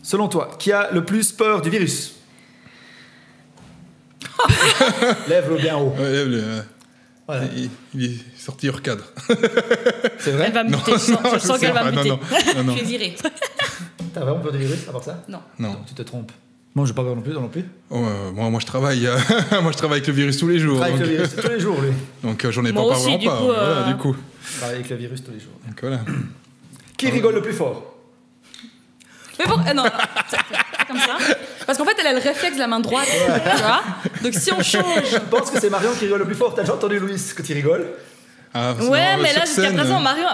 Selon toi, qui a le plus peur du virus? Lève-le bien haut. Ouais, Voilà. il est sorti hors cadre. C'est vrai? Elle va me buter. Je sens qu'elle va me buter. Non. Je suis viré. T'as vraiment peur du virus à part ça? Non. Non. Tu te trompes. Moi, je n'ai pas peur non plus, non plus. Oh, moi, je travaille. Moi, je travaille avec le virus tous les jours. Travaille avec Donc, le virus tous les jours, lui. donc j'en ai Moi pas aussi, vraiment du pas. coup, Voilà, du coup. Travaille avec le virus tous les jours. Donc, voilà. Qui rigole le plus fort? Mais bon, non, c'est comme ça. Parce qu'en fait, elle a le réflexe de la main droite, tu vois. Donc si on change... Je pense que c'est Marion qui rigole le plus fort. T'as déjà entendu Louis quand il rigole? Ah, Ouais, non, mais sur là, jusqu'à scène, présent, Marion,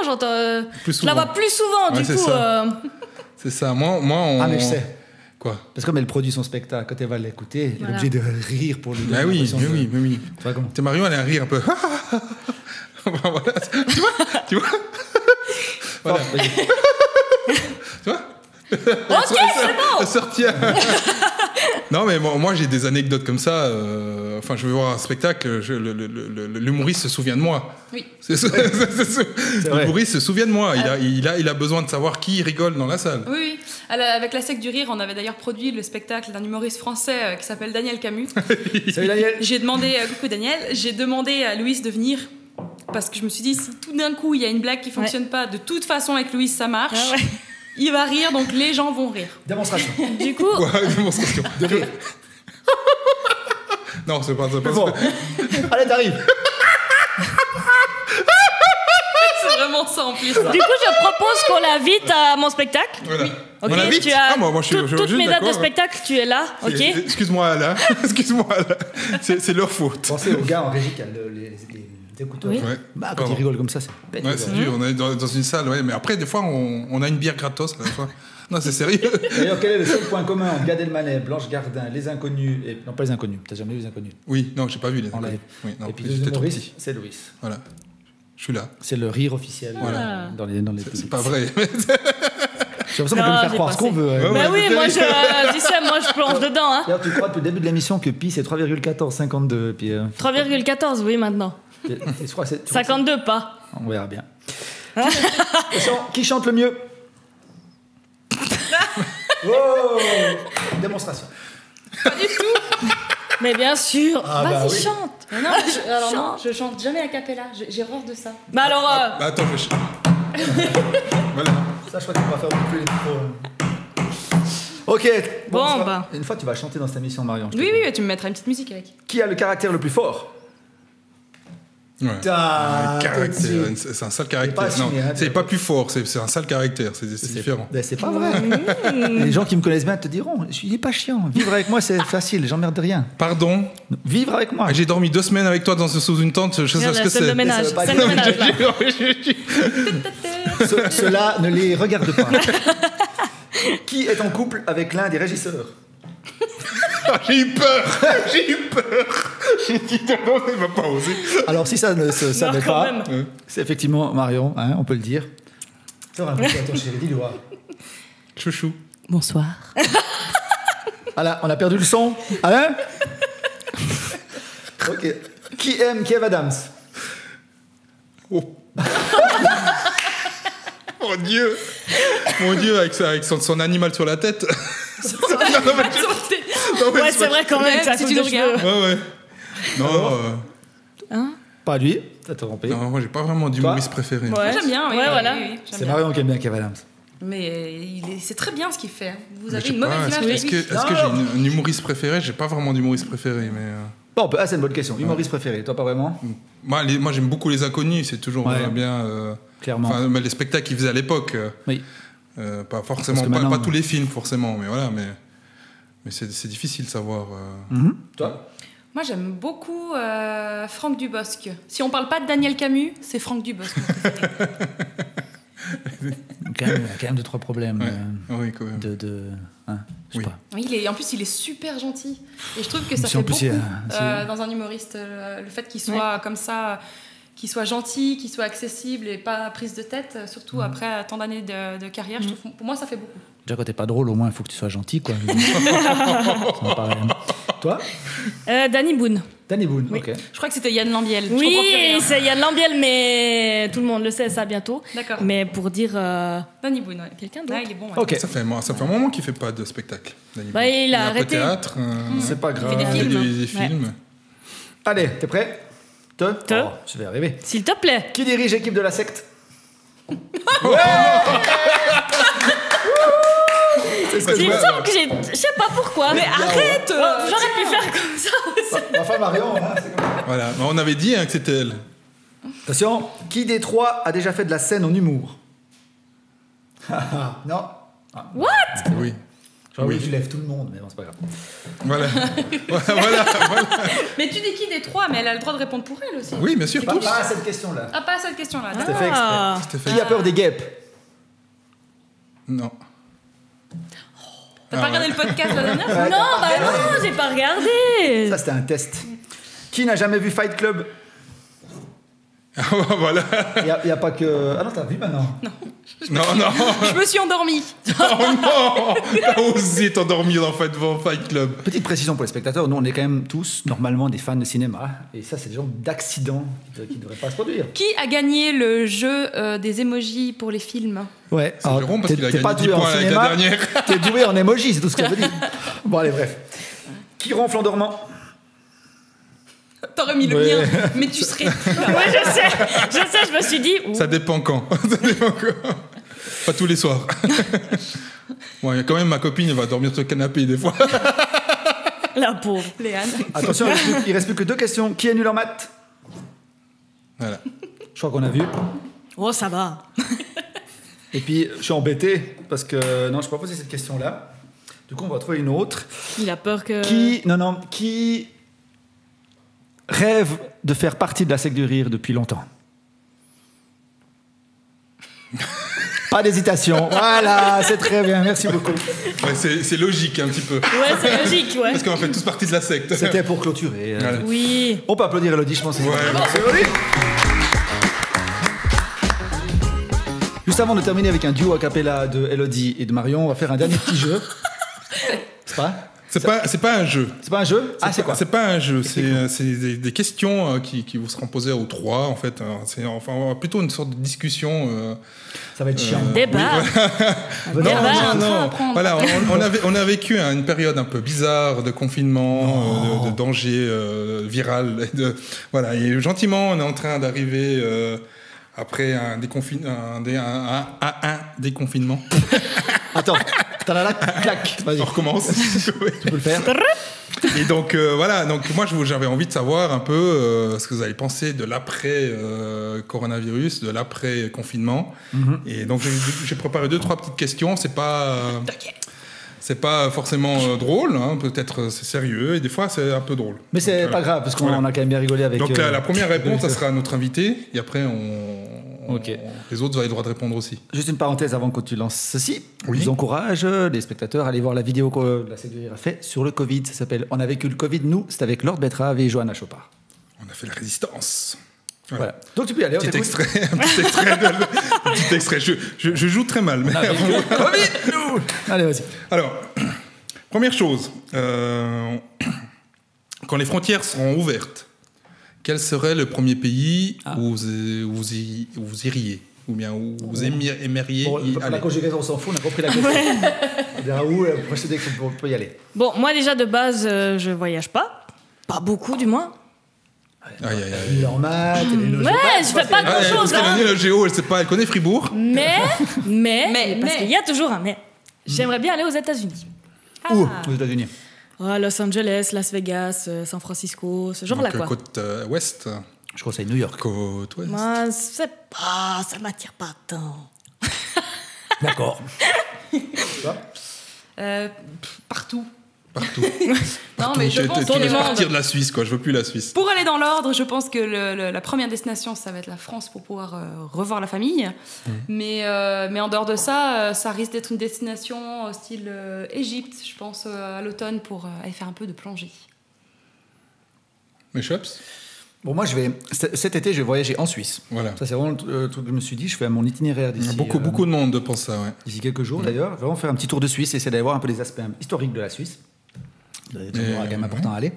j'entends. Plus Je la souvent. vois plus souvent, Ouais, du c'est coup. ça. C'est ça. Moi, Ah, mais je sais. Quoi? Parce que comme elle produit son spectacle, quand elle va l'écouter, elle est Voilà. obligée de rire pour lui donner Ah oui, l'impression mais de- oui, mais oui. Tu vois comment? T'es Marion, elle a un rire un peu. Voilà. Tu vois Voilà. Fort, vas-y. Tu vois Ok, c'est bon. La sortie. Non, mais moi j'ai des anecdotes comme ça. Enfin, je vais voir un spectacle, l'humoriste se souvient de moi. Oui. vrai. L'humoriste se souvient de moi. Il a besoin de savoir qui rigole dans la salle. Oui, oui. Avec la Sec du Rire, on avait d'ailleurs produit le spectacle d'un humoriste français qui s'appelle Daniel Camus. Salut Daniel. J'ai demandé, coucou Daniel, j'ai demandé à Louis de venir parce que je me suis dit, si tout d'un coup il y a une blague qui fonctionne pas, de toute façon avec Louis ça marche. Ah ouais. Il va rire, donc les gens vont rire. Démonstration. Du coup, Quoi, démonstration. De rire. Non, c'est pas ça. Plus fort. Allez, t'arrives. C'est vraiment ça en plus. je propose qu'on l'invite à mon spectacle. Voilà. Ok, On l'invite? tu as Ah, moi, je suis toutes mes dates de d'accord. spectacle, tu es là, ok? Excuse-moi là. Excuse-moi là. C'est leur faute. Pensez aux gars en régie qui a les écouteurs. Oui. Ouais. Bah, quand Pardon. ils rigolent comme ça, c'est bête. Ouais, c'est dur. On est dans une salle, ouais. Mais après, des fois, on a une bière gratos à la fin. Non, c'est sérieux. D'ailleurs, quel est le seul point commun entre Gad Elmaleh, Blanche Gardin, Les Inconnus et... Non, pas Les Inconnus. T'as jamais vu Les Inconnus? Oui, non, j'ai pas vu les En live. Oui, non, Et puis j'étais le trop humoriste, petit. c'est Louis. Voilà. Je suis là. C'est le rire officiel Voilà. dans les C'est pas vrai. J'ai l'impression qu'on peut Non, lui faire j'ai croire ce passé. qu'on veut. Ouais, Bah ouais, oui, moi je plonge dedans, hein. D'ailleurs, tu crois depuis le début de l'émission que pi c'est 3,1452. Puis, 3,14, oui, maintenant. je crois que c'est- tu crois que 52 pas. c'est- On verra bien. Qui chante le mieux? Oh, démonstration. Mais bien sûr. Ah, Vas-y, bah oui. chante. Non, non, je chante jamais a cappella, j'ai horreur de ça. Bah alors, Bah, attends, voilà. Ça, je crois que tu vas faire non plus les micros. Ok. Bon, tu vas- bah. Une fois, tu vas chanter dans cette émission, Marion. je te Oui, promets. oui, tu me mettras une petite musique avec. Qui a le caractère le plus fort? Ouais. Ah, Le caractère, tout de c'est un sale pas caractère. assumé, Non, hein, c'est pas plus fort, c'est un sale caractère, c'est différent. Ben, c'est pas vrai. Les gens qui me connaissent bien te diront, il est pas chiant. Vivre avec moi, c'est facile. J'emmerde rien. Pardon, Vivre avec moi. j'ai dormi 2 semaines avec toi sous une tente, je sais regarde ce la que scène de c'est. ménage. ça veut pas Scène dire- de ménage, là. Cela ne les regarde pas. Qui est en couple avec l'un des régisseurs? J'ai eu peur. J'ai dit non, il va pas oser. Alors, si ça ne se savait pas, même. c'est effectivement Marion, hein, on peut le dire. Ça va, attends, chérie, dis-le. Chouchou. Bonsoir. Voilà, on a perdu le son. Hein? Ok. Qui aime Kev Adams? Oh. Mon Dieu, avec son animal sur la tête. Ouais, c'est vrai quand même que ça si coupe tu le de cheveux. regardes. Ouais. Non, Pas lui, t'as trompé. non, moi j'ai pas vraiment d'humoriste préféré. Ouais. Moi, j'aime bien. Oui, Ouais, oui, voilà. oui, j'aime C'est bien. Marion qui aime bien Kev Adams. Mais c'est très bien ce qu'il fait. Vous Mais avez je sais une pas, mauvaise image de est-ce lui. que j'ai un humoriste préféré? J'ai pas vraiment d'humoriste préféré, mais Bon, c'est une bonne question. Humoriste préféré, toi pas vraiment? moi j'aime beaucoup les inconnus. C'est toujours Ouais. bien. Clairement. Enfin, mais les spectacles qu'ils faisaient à l'époque. Oui. Pas forcément, Parce que maintenant- pas tous les films forcément, mais voilà, mais c'est difficile de savoir. Toi? Moi, j'aime beaucoup Franck Dubosc. Si on parle pas de Daniel Camus, c'est Franck Dubosc. mon préféré. Il y a quand même 2-3 problèmes. Ouais. Oui, quand même. Hein, je sais Oui. pas. Oui, en plus, il est super gentil. Et je trouve que ça Si fait en plus, beaucoup c'est- dans un humoriste. Le fait qu'il soit comme ça, qu'il soit gentil, qu'il soit accessible et pas prise de tête, surtout après tant d'années de carrière, je trouve, pour moi, ça fait beaucoup. Déjà, quand t'es pas drôle, au moins, il faut que tu sois gentil, quoi. Ça me paraît. Toi? Danny Boone. Danny Boone, Oui. ok. Je crois que c'était Yann Lambiel. Je comprends plus Oui, rien. c'est Yann Lambiel, mais tout le monde le sait ça bientôt. D'accord. Mais pour dire Danny Boone, ouais. quelqu'un d'autre. Ouais, il est bon. Ouais. Ok, Ça fait un moment qu'il fait pas de spectacle. Danny Bah, Boone. il a un peu arrêté. théâtre. c'est pas grave. des Il fait films. des films. Allez, t'es prêt? Te. Oh, je vais arriver. S'il te plaît. Qui dirige l'équipe de la secte? C'est ce que je Il me vois. semble que je sais pas pourquoi. Mais arrête. J'aurais pu faire comme ça. Ma femme Marion, hein, c'est comme ça. Voilà, on avait dit que c'était elle. Attention, qui des trois a déjà fait de la scène en humour? Non. What? Oui. Genre, oui, tu lèves tout le monde, mais bon, c'est pas grave. Voilà. voilà. Mais tu dis qui des trois, mais elle a le droit de répondre pour elle aussi. Oui, bien sûr. Pas à cette question-là. Ah, pas à cette question-là. C'était fait exprès. C'était fait. Qui a peur des guêpes? Non. T'as pas regardé le podcast la dernière fois? Ouais, Non, t'as bah pas regardé. non, j'ai pas regardé. Ça, c'était un test. Qui n'a jamais vu Fight Club? Voilà. Il n'y a pas que... Ah non, t'as vu maintenant? Non. Je me suis endormie. Oh non. T'as osé t'endormir devant Fight Club. Petite précision pour les spectateurs, nous on est quand même tous normalement des fans de cinéma. Et ça, c'est des gens d'accidents qui ne devraient pas se produire. Qui a gagné le jeu des emojis pour les films? Ouais, C'est Jérôme parce qu'il a t'es pas gagné 10 doué en points avec la cinéma, dernière. t'es doué en emoji, c'est tout ce que je veux dire. Bon, allez, bref. Qui ronfle en dormant? T'aurais mis le Ouais. mien, mais tu serais. Ouais, je me suis dit. ouh. Ça dépend quand. Pas tous les soirs. Bon, quand même, ma copine, elle va dormir sur le canapé des fois. La pauvre. Léane. Attention, il reste plus que 2 questions. Qui est nul en maths? Voilà. Je crois qu'on a vu. Oh, ça va. Et puis, je suis embêté parce que... Non, je ne peux pas poser cette question-là. Du coup, on va trouver une autre. Il a peur que. Qui rêve de faire partie de la secte du rire depuis longtemps? Pas d'hésitation. Voilà, c'est très bien. Merci beaucoup. Ouais, c'est logique un petit peu. Ouais, c'est logique, ouais. Parce qu'on fait tous partie de la secte. C'était pour clôturer. Voilà. Oui. On peut applaudir Elodie, je pense. Ouais, Merci, Elodie. Juste avant de terminer avec un duo a cappella de Elodie et de Marion, on va faire un dernier petit jeu. C'est pas? C'est pas un jeu. C'est pas un jeu? Ah, c'est quoi? C'est pas un jeu, c'est des questions qui vous seront posées aux trois, en fait. C'est enfin plutôt une sorte de discussion. Ça va être chiant. Débat. Non. Voilà, on a vécu une période un peu bizarre de confinement, de danger viral. Voilà, et gentiment, on est en train d'arriver après un déconfinement. Attends. Talala, clac. Vas-y. On recommence. Tu peux le faire. Et donc voilà, donc moi j'avais envie de savoir un peu ce que vous allez penser de l'après coronavirus, de l'après confinement. Et donc j'ai préparé 2-3 petites questions. C'est pas forcément drôle, hein, peut-être c'est sérieux et des fois c'est un peu drôle. Mais c'est Donc, pas grave parce qu'on voilà. a quand même bien rigolé avec. Donc la première réponse, ça sera à notre invité et après les autres avaient le droit de répondre aussi. Juste une parenthèse avant que tu lances ceci. Oui. Je vous encourage, les spectateurs, à aller voir la vidéo que la Sécurité a fait sur le Covid. Ça s'appelle « On a vécu le Covid, nous ». C'est avec Lord Betrave et Johanna Chopard. On a fait la résistance. Voilà. Donc tu peux y aller. Petit extrait. Petit extrait. Je joue très mal. Mais Covid, nous. Allez, vas-y. Alors, première chose. Quand les frontières seront ouvertes, quel serait le premier pays où vous iriez? Ou bien où vous aimeriez y aller? La conjugaison, on s'en fout, on a compris la question. On dira où, la prochaine fois, on peut y aller. Bon, moi déjà de base, je voyage pas. Pas beaucoup, du moins. Aïe. En maths, je fais pas grand-chose. Le géo, elle connaît Fribourg. Mais, parce qu'il y a toujours un mais. J'aimerais bien aller aux États-Unis. Où aux États-Unis? Los Angeles, Las Vegas, San Francisco, ce genre-là, quoi. Côte ouest. Je conseille New York. Côte ouest. Moi, ça m'attire pas tant. D'accord. Partout. Non, mais je pense que partir de la Suisse, quoi. Je veux plus la Suisse. Pour aller dans l'ordre, je pense que la première destination, ça va être la France pour pouvoir revoir la famille. Mais en dehors de ça, ça risque d'être une destination au style Égypte, je pense, à l'automne, pour aller faire un peu de plongée. Mais Chops? Bon, moi, cet été, je vais voyager en Suisse. Voilà. Ça, c'est vraiment le truc que je me suis dit. Je fais mon itinéraire d'ici. Beaucoup de monde pense ça, ouais. D'ici quelques jours, d'ailleurs. Je vais vraiment faire un petit tour de Suisse, essayer d'aller voir un peu les aspects historiques de la Suisse. C'est quand même important à aller.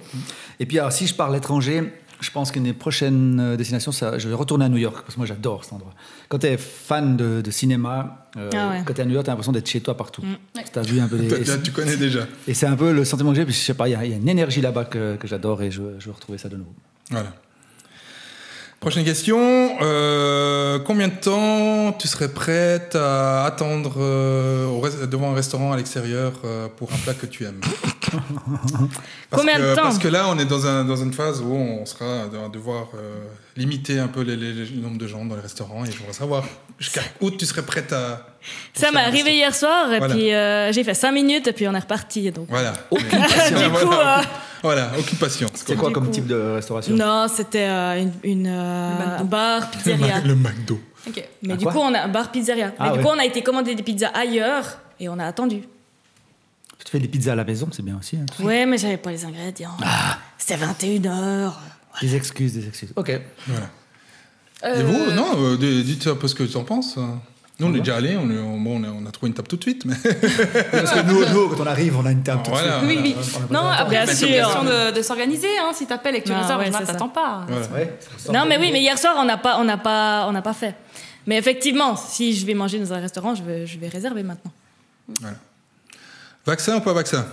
Et puis, alors, si je pars à l'étranger, je pense qu'une des prochaines destinations, je vais retourner à New York, parce que moi, j'adore cet endroit. Quand tu es fan de cinéma, quand tu es à New York, tu as l'impression d'être chez toi partout. Tu as vu un peu tu connais déjà. Et c'est un peu le sentiment que j'ai, puis je sais pas, il y a une énergie là-bas que j'adore et je veux retrouver ça de nouveau. Voilà. Prochaine question. Combien de temps tu serais prête à attendre devant un restaurant à l'extérieur pour un plat que tu aimes? Combien de temps? Parce que là, on est dans une phase où on sera devoir limiter un peu le nombre de gens dans les restaurants. Et je voudrais savoir jusqu'à où tu serais prête à... Ça m'est arrivé hier soir et puis j'ai fait 5 minutes et puis on est reparti. Donc. Voilà. Occupation. Du coup... Voilà, occupation. C'est quoi comme type de restauration? Non, c'était un bar pizzeria. Le McDo. Okay. Mais du coup, on a un bar pizzeria. Mais du coup, on a été commander des pizzas ailleurs et on a attendu. Tu fais des pizzas à la maison, c'est bien aussi. Hein, ouais, mais j'avais pas les ingrédients. C'était 21h. Des excuses. Ok. Voilà. Et vous, non, dites un peu ce que tu en penses. Nous, on est déjà allés, on a trouvé une table tout de suite. Mais... Parce que nous, quand on arrive, on a une table tout de suite. Oui. Non, après, c'est une question de s'organiser. Hein. Si t'appelles et que tu réserves, t'attends pas. Voilà. Non, mais oui, mais hier soir, on n'a pas fait. Mais effectivement, si je vais manger dans un restaurant, je vais réserver maintenant. Voilà. Vaccin ou pas vaccin?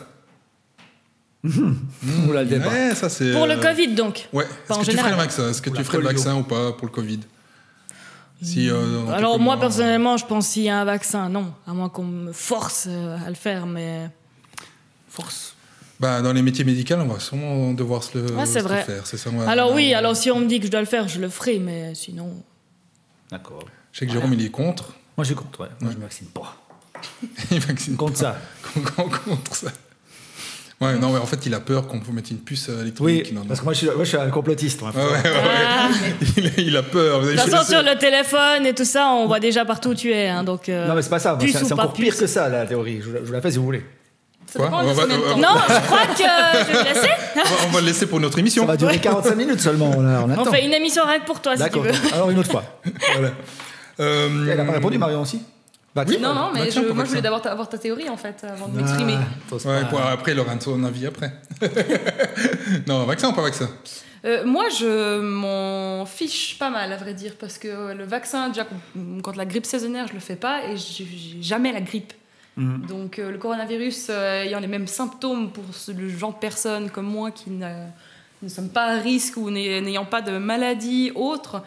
Oula, le débat. Ouais, ça, c'est, pour le Covid, donc. Ouais. Est-ce que tu ferais le vaccin? Est-ce que tu ferais le vaccin ou pas pour le Covid? Alors moi personnellement, je pense qu'il y a un vaccin, non, à moins qu'on me force à le faire, mais force. Dans les métiers médicaux, on va sûrement devoir se le vrai. faire. C'est ça, alors si on me dit que je dois le faire, je le ferai, mais sinon. D'accord. Je sais que Jérôme il est contre. Moi je suis contre, Moi je me vaccine pas. Il vaccine contre ça. Contre ça. Ouais, non, en fait, il a peur qu'on vous mette une puce électronique. Oui, parce que moi, je suis un complotiste. Il a peur. De toute façon, sur le téléphone et tout ça, on voit déjà partout où tu es. Hein, donc, non, mais c'est pas ça. C'est encore pire que ça, la théorie. Je vous la fais si vous voulez. Quoi? Non, je crois que je vais le laisser. On va le laisser pour notre émission. Ça va durer 45 minutes seulement. On fait une émission rien que pour toi, si tu veux. Alors, une autre fois. Voilà. Elle n'a pas répondu, Marion, aussi? Oui, non, mais moi je voulais d'abord avoir ta théorie en fait, avant de m'exprimer. Après, il aura son avis après. Non, vaccin ou pas vaccin? Moi, je m'en fiche pas mal, à vrai dire, parce que le vaccin, déjà, quand la grippe saisonnière, je le fais pas et j'ai jamais la grippe. Donc, le coronavirus ayant les mêmes symptômes pour le genre de personnes comme moi qui ne sommes pas à risque ou n'ayant pas de maladie autre,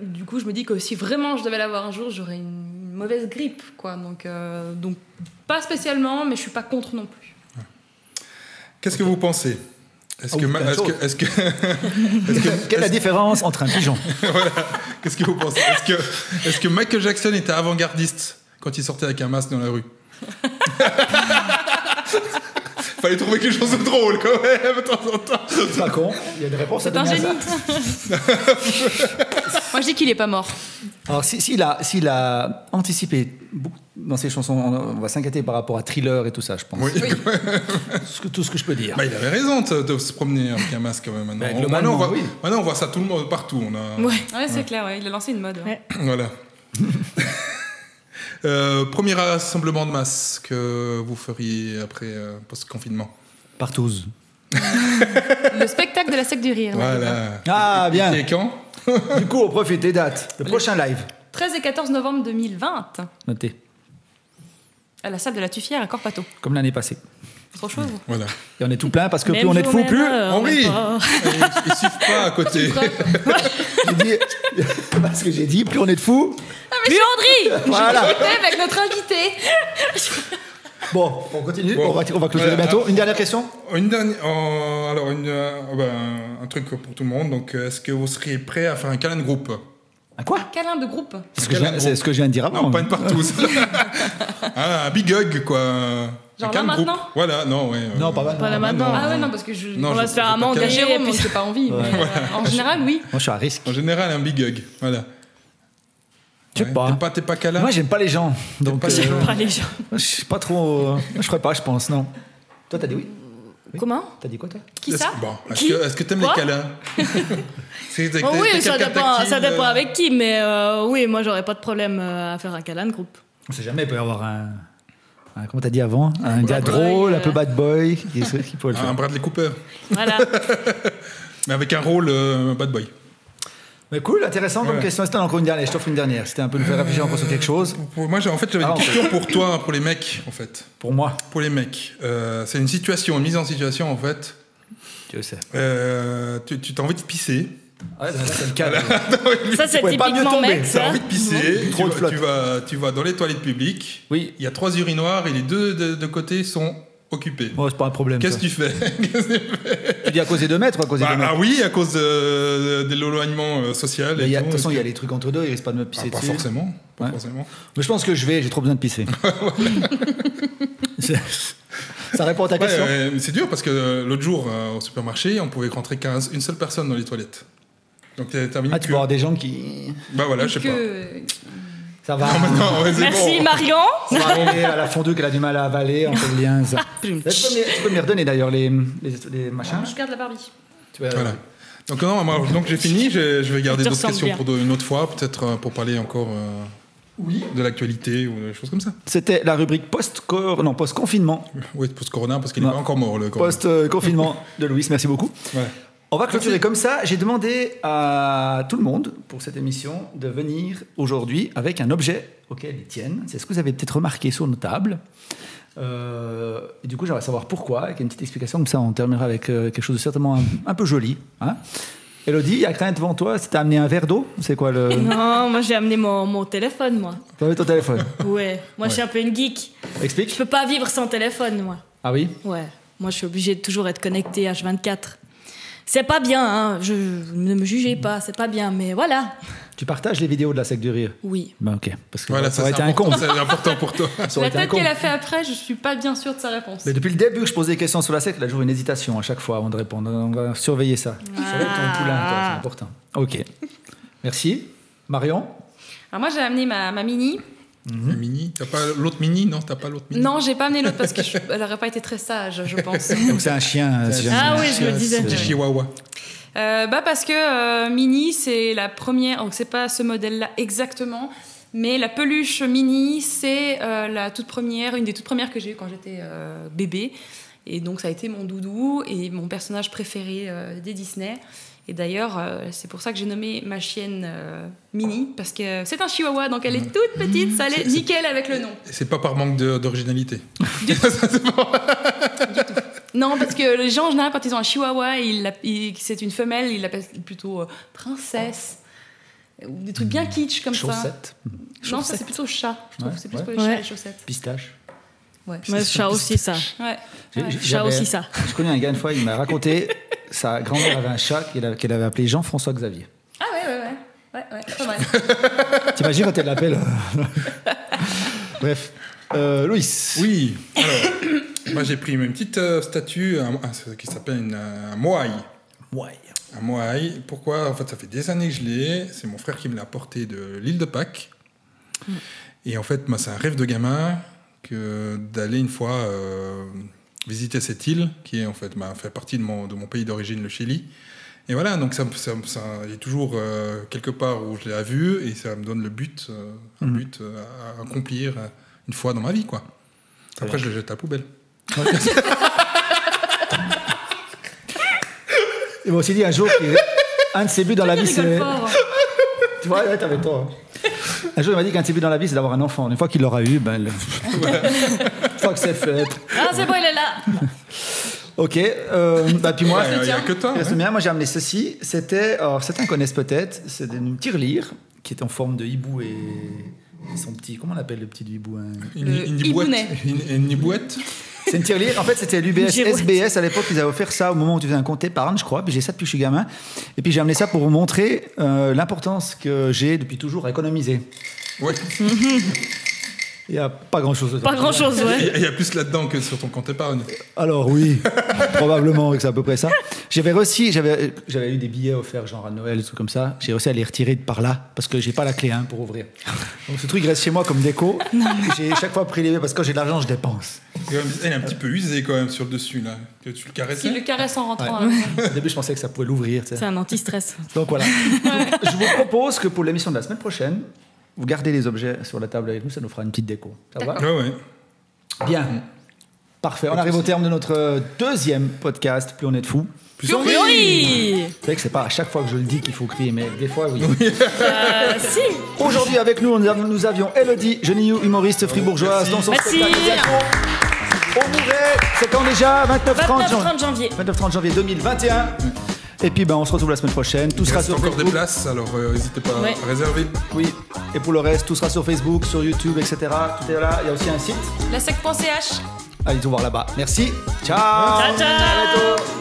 du coup, je me dis que si vraiment je devais l'avoir un jour, j'aurais une mauvaise grippe, quoi. Donc pas spécialement, mais je suis pas contre non plus. Qu'est-ce que vous pensez? Quelle est la différence entre un pigeon? Voilà. Qu'est-ce que vous pensez? Est-ce que Michael Jackson était avant-gardiste quand il sortait avec un masque dans la rue? Fallait trouver quelque chose de drôle quand même de temps en temps. C'est pas con, il y a une réponse. C'est un génie. Moi je dis qu'il est pas mort. Alors, s'il a anticipé beaucoup dans ses chansons, on va s'inquiéter par rapport à Thriller et tout ça, je pense. Oui. Tout ce que je peux dire. Bah, il avait raison de se promener avec un masque quand même. Maintenant, on voit ça tout le monde partout. Ouais, c'est clair, il a lancé une mode. Ouais. Voilà. Premier rassemblement de masse que vous feriez après post-confinement? Partouze. Le spectacle de la secte du rire. Voilà. Ah, bien. Et quand? Du coup, on profite des dates. Le prochain live. 13 et 14 novembre 2020. Notez. À la salle de la Tuffière à Corpato. Comme l'année passée. Autre chose. Voilà. Et on est tout plein parce que plus on est de fous, plus... oui. Ils suivent pas à côté. Parce que j'ai dit, plus on est de fous... Plus on rit. Voilà. Avec notre invité. Bon, on continue. Bon, on va clôturer bientôt. Une dernière question. Une dernière. Alors, un truc pour tout le monde. Donc, est-ce que vous seriez prêt à faire un câlin de groupe? Un quoi? Câlin de groupe. C'est ce que je viens de dire avant. Non, pas une partouze. Un big hug, quoi. Genre là maintenant? Voilà, non, ouais. Non, pas maintenant. Pas là maintenant. Ah ouais, non, parce que on va se faire un manque à Jérôme, donc j'ai pas envie. Ouais. En général, oui. Moi, je suis à risque. En général, un big hug. Voilà. Je sais pas. T'es pas câlin? Moi, j'aime pas les gens. Donc, Pas les gens. je suis pas trop. Je ferais pas, je pense, non. Toi, t'as dit oui? Comment? T'as dit quoi, toi? Qui ça? Bon, est-ce que t'aimes les câlins? Oui, ça dépend avec qui, mais oui, moi, j'aurais pas de problème à faire un câlin de groupe. On sait jamais, il peut y avoir comment t'as dit avant? Un gars drôle, un peu bad boy, qui peut le faire. Un Bradley Cooper. Voilà. Mais avec un rôle bad boy. Mais cool, intéressant comme question. C'était encore une dernière. Je t'offre une dernière. C'était un peu nous faire réfléchir encore sur quelque chose. Moi, j'avais une question pour toi, pour les mecs, en fait. Pour moi. Pour les mecs. C'est une mise en situation, en fait. Dieu sait. Tu as envie de pisser. Ouais, là, c'est le cas. Ça, c'est typiquement mec, Tu ça. as envie de pisser. Trop de flotte. Tu vas dans les toilettes publiques. Oui. Il y a 3 urinoirs et les 2 de côté sont occupés. Oh, c'est pas un problème. Qu'est-ce que tu fais? Tu dis à cause des 2 mètres ou à cause des 2 mètres? Ah oui, à cause de l'éloignement social. De toute façon, il y a les trucs entre deux, ils risquent pas de me pisser dessus. Pas forcément. Mais je pense que j'ai trop besoin de pisser. Ça répond à ta question. Mais c'est dur parce que l'autre jour, au supermarché, on pouvait rentrer une seule personne dans les toilettes. Donc tu peux avoir des gens qui... Bah voilà, je sais pas. Ça va. Merci bon. Marion. On va arriver à la fondue qu'elle a du mal à avaler, on fait le lien. Ça. Tu peux me les redonner d'ailleurs, les machins. Je garde la Barbie. Voilà. Donc j'ai fini, je vais garder d'autres questions pour une autre fois, peut-être pour parler encore de l'actualité ou des choses comme ça. C'était la rubrique post-confinement. Oui, post-corona, parce qu'il n'est pas encore mort le corona. Post-confinement de Louis, merci beaucoup. Ouais. On va clôturer comme ça. J'ai demandé à tout le monde, pour cette émission, de venir aujourd'hui avec un objet auquel ils tiennent. C'est ce que vous avez peut-être remarqué sur nos tables. Et du coup, j'aimerais savoir pourquoi, avec une petite explication. Comme ça, on terminera avec quelque chose de certainement un peu joli. Hein. Elodie, il y a quelqu'un devant toi. Tu as amené un verre d'eau? C'est quoi le... Non, moi j'ai amené mon téléphone, moi. Tu as amené ton téléphone? Ouais. Moi, je suis un peu une geek. Explique. Je peux pas vivre sans téléphone, moi. Ah oui? Ouais. Moi, je suis obligée de toujours être connectée H24. C'est pas bien, hein. Ne me jugez pas, c'est pas bien, mais voilà. Tu partages les vidéos de la secte du rire? Oui. Ben ok, parce que voilà, ça aurait été un con. C'est important pour toi. La tête qu'elle a fait après, je suis pas bien sûre de sa réponse. Mais depuis le début que je posais des questions sur la secte, elle a toujours une hésitation à chaque fois avant de répondre. On va surveiller ça. Surveille ton poulain, toi, c'est important. Ok. Merci. Marion? Alors moi, j'ai amené ma mini. La mini, t'as pas l'autre mini? Non, t'as pas l'autre mini? Non, j'ai pas amené l'autre parce qu'elle aurait pas été très sage, je pense. Donc c'est un chien. Ah oui, je me disais. C'est chihuahua. Parce que Mini, c'est la première, donc c'est pas ce modèle-là exactement, mais la peluche Mini, c'est une des toutes premières que j'ai eues quand j'étais bébé. Et donc ça a été mon doudou et mon personnage préféré des Disney. Et d'ailleurs, c'est pour ça que j'ai nommé ma chienne Mini, parce que c'est un chihuahua, donc elle est toute petite, ça allait nickel avec le nom. Et c'est pas par manque d'originalité. Du tout. Non, parce que les gens, en général, quand ils ont un chihuahua, c'est une femelle, ils l'appellent plutôt princesse. Ou des trucs bien kitsch comme Chaussette. Ça. Non, ça c'est plutôt chat, je trouve. C'est plus pour les chats, les chaussettes. Pistache. Ouais, chat aussi ça. Ouais. Chat aussi ça. Je connais un gars une fois, il m'a raconté, sa grand-mère avait un chat qu'elle avait appelé Jean-François Xavier. Ah ouais, pas mal. T'imagines quand elle l'appelle Bref. Louis. Oui. Alors, moi j'ai pris une petite statue qui s'appelle un moai. Moai. Un moaï. Pourquoi? En fait, ça fait des années que je l'ai. C'est mon frère qui me l'a apporté de l'île de Pâques. Et en fait, moi, c'est un rêve de gamin d'aller une fois visiter cette île qui est en fait fait partie de mon pays d'origine, le Chili. Et voilà, donc ça il y a toujours quelque part où je l'ai vu et ça me donne le but, un but à accomplir une fois dans ma vie, quoi. Après, je le jette à la poubelle. Il m'a aussi dit un jour qu'un de ses buts dans la vie, c'est... Tu vois, ouais, t'avais tort. Un jour, il m'a dit qu'un de ses buts dans la vie, c'est d'avoir un enfant. Une fois qu'il l'aura eu, une fois que c'est fait... Ah, c'est bon, il est là. Ok, puis moi, il n'y a que toi. Moi, j'ai amené ceci. Alors, certains connaissent peut-être, c'est une tirelire qui est en forme de hibou et son petit... Comment on appelle le petit hibou? Une hibouette. C'est une tirelire. En fait, c'était l'UBS SBS à l'époque. Ils avaient offert ça au moment où tu faisais un compte épargne, je crois. Puis j'ai ça depuis que je suis gamin. Et puis j'ai amené ça pour vous montrer l'importance que j'ai depuis toujours à économiser. Oui. Il n'y a pas grand-chose. Pas grand-chose, ouais. Il y a plus là-dedans que sur ton compte épargne. Alors oui, probablement que c'est à peu près ça. J'avais eu des billets offerts genre à Noël, des trucs comme ça. J'ai réussi à les retirer de par là parce que j'ai pas la clé pour ouvrir. Donc ce truc reste chez moi comme déco. J'ai chaque fois pris les billets parce que quand j'ai de l'argent, je dépense. Il est un petit peu usé quand même sur le dessus là. Tu le caresses? Il le caresse en rentrant. Ouais. Au début, je pensais que ça pouvait l'ouvrir. C'est un anti-stress. Donc voilà. Je vous propose que pour l'émission de la semaine prochaine, vous gardez les objets sur la table avec nous, ça nous fera une petite déco. Ça va? Ouais. Bien. Parfait. On arrive au terme de notre deuxième podcast, Plus on est de fous. Plus on rit. Vous savez que c'est pas à chaque fois que je le dis qu'il faut crier, mais des fois, oui. Si. Aujourd'hui, avec nous, nous avions Elodie Geniou, humoriste fribourgeoise, dans son spectacle au Mouret. C'est quand déjà? 29-30 janvier. 29-30 janvier 2021. Et puis on se retrouve la semaine prochaine. Tout sera sur encore Facebook. Des places, alors n'hésitez pas à réserver. Oui. Et pour le reste, tout sera sur Facebook, sur YouTube, etc. Tout est là. Il y a aussi un site. Lasec.ch. Allez tout voir là-bas. Merci. Ciao. Ciao. À bientôt.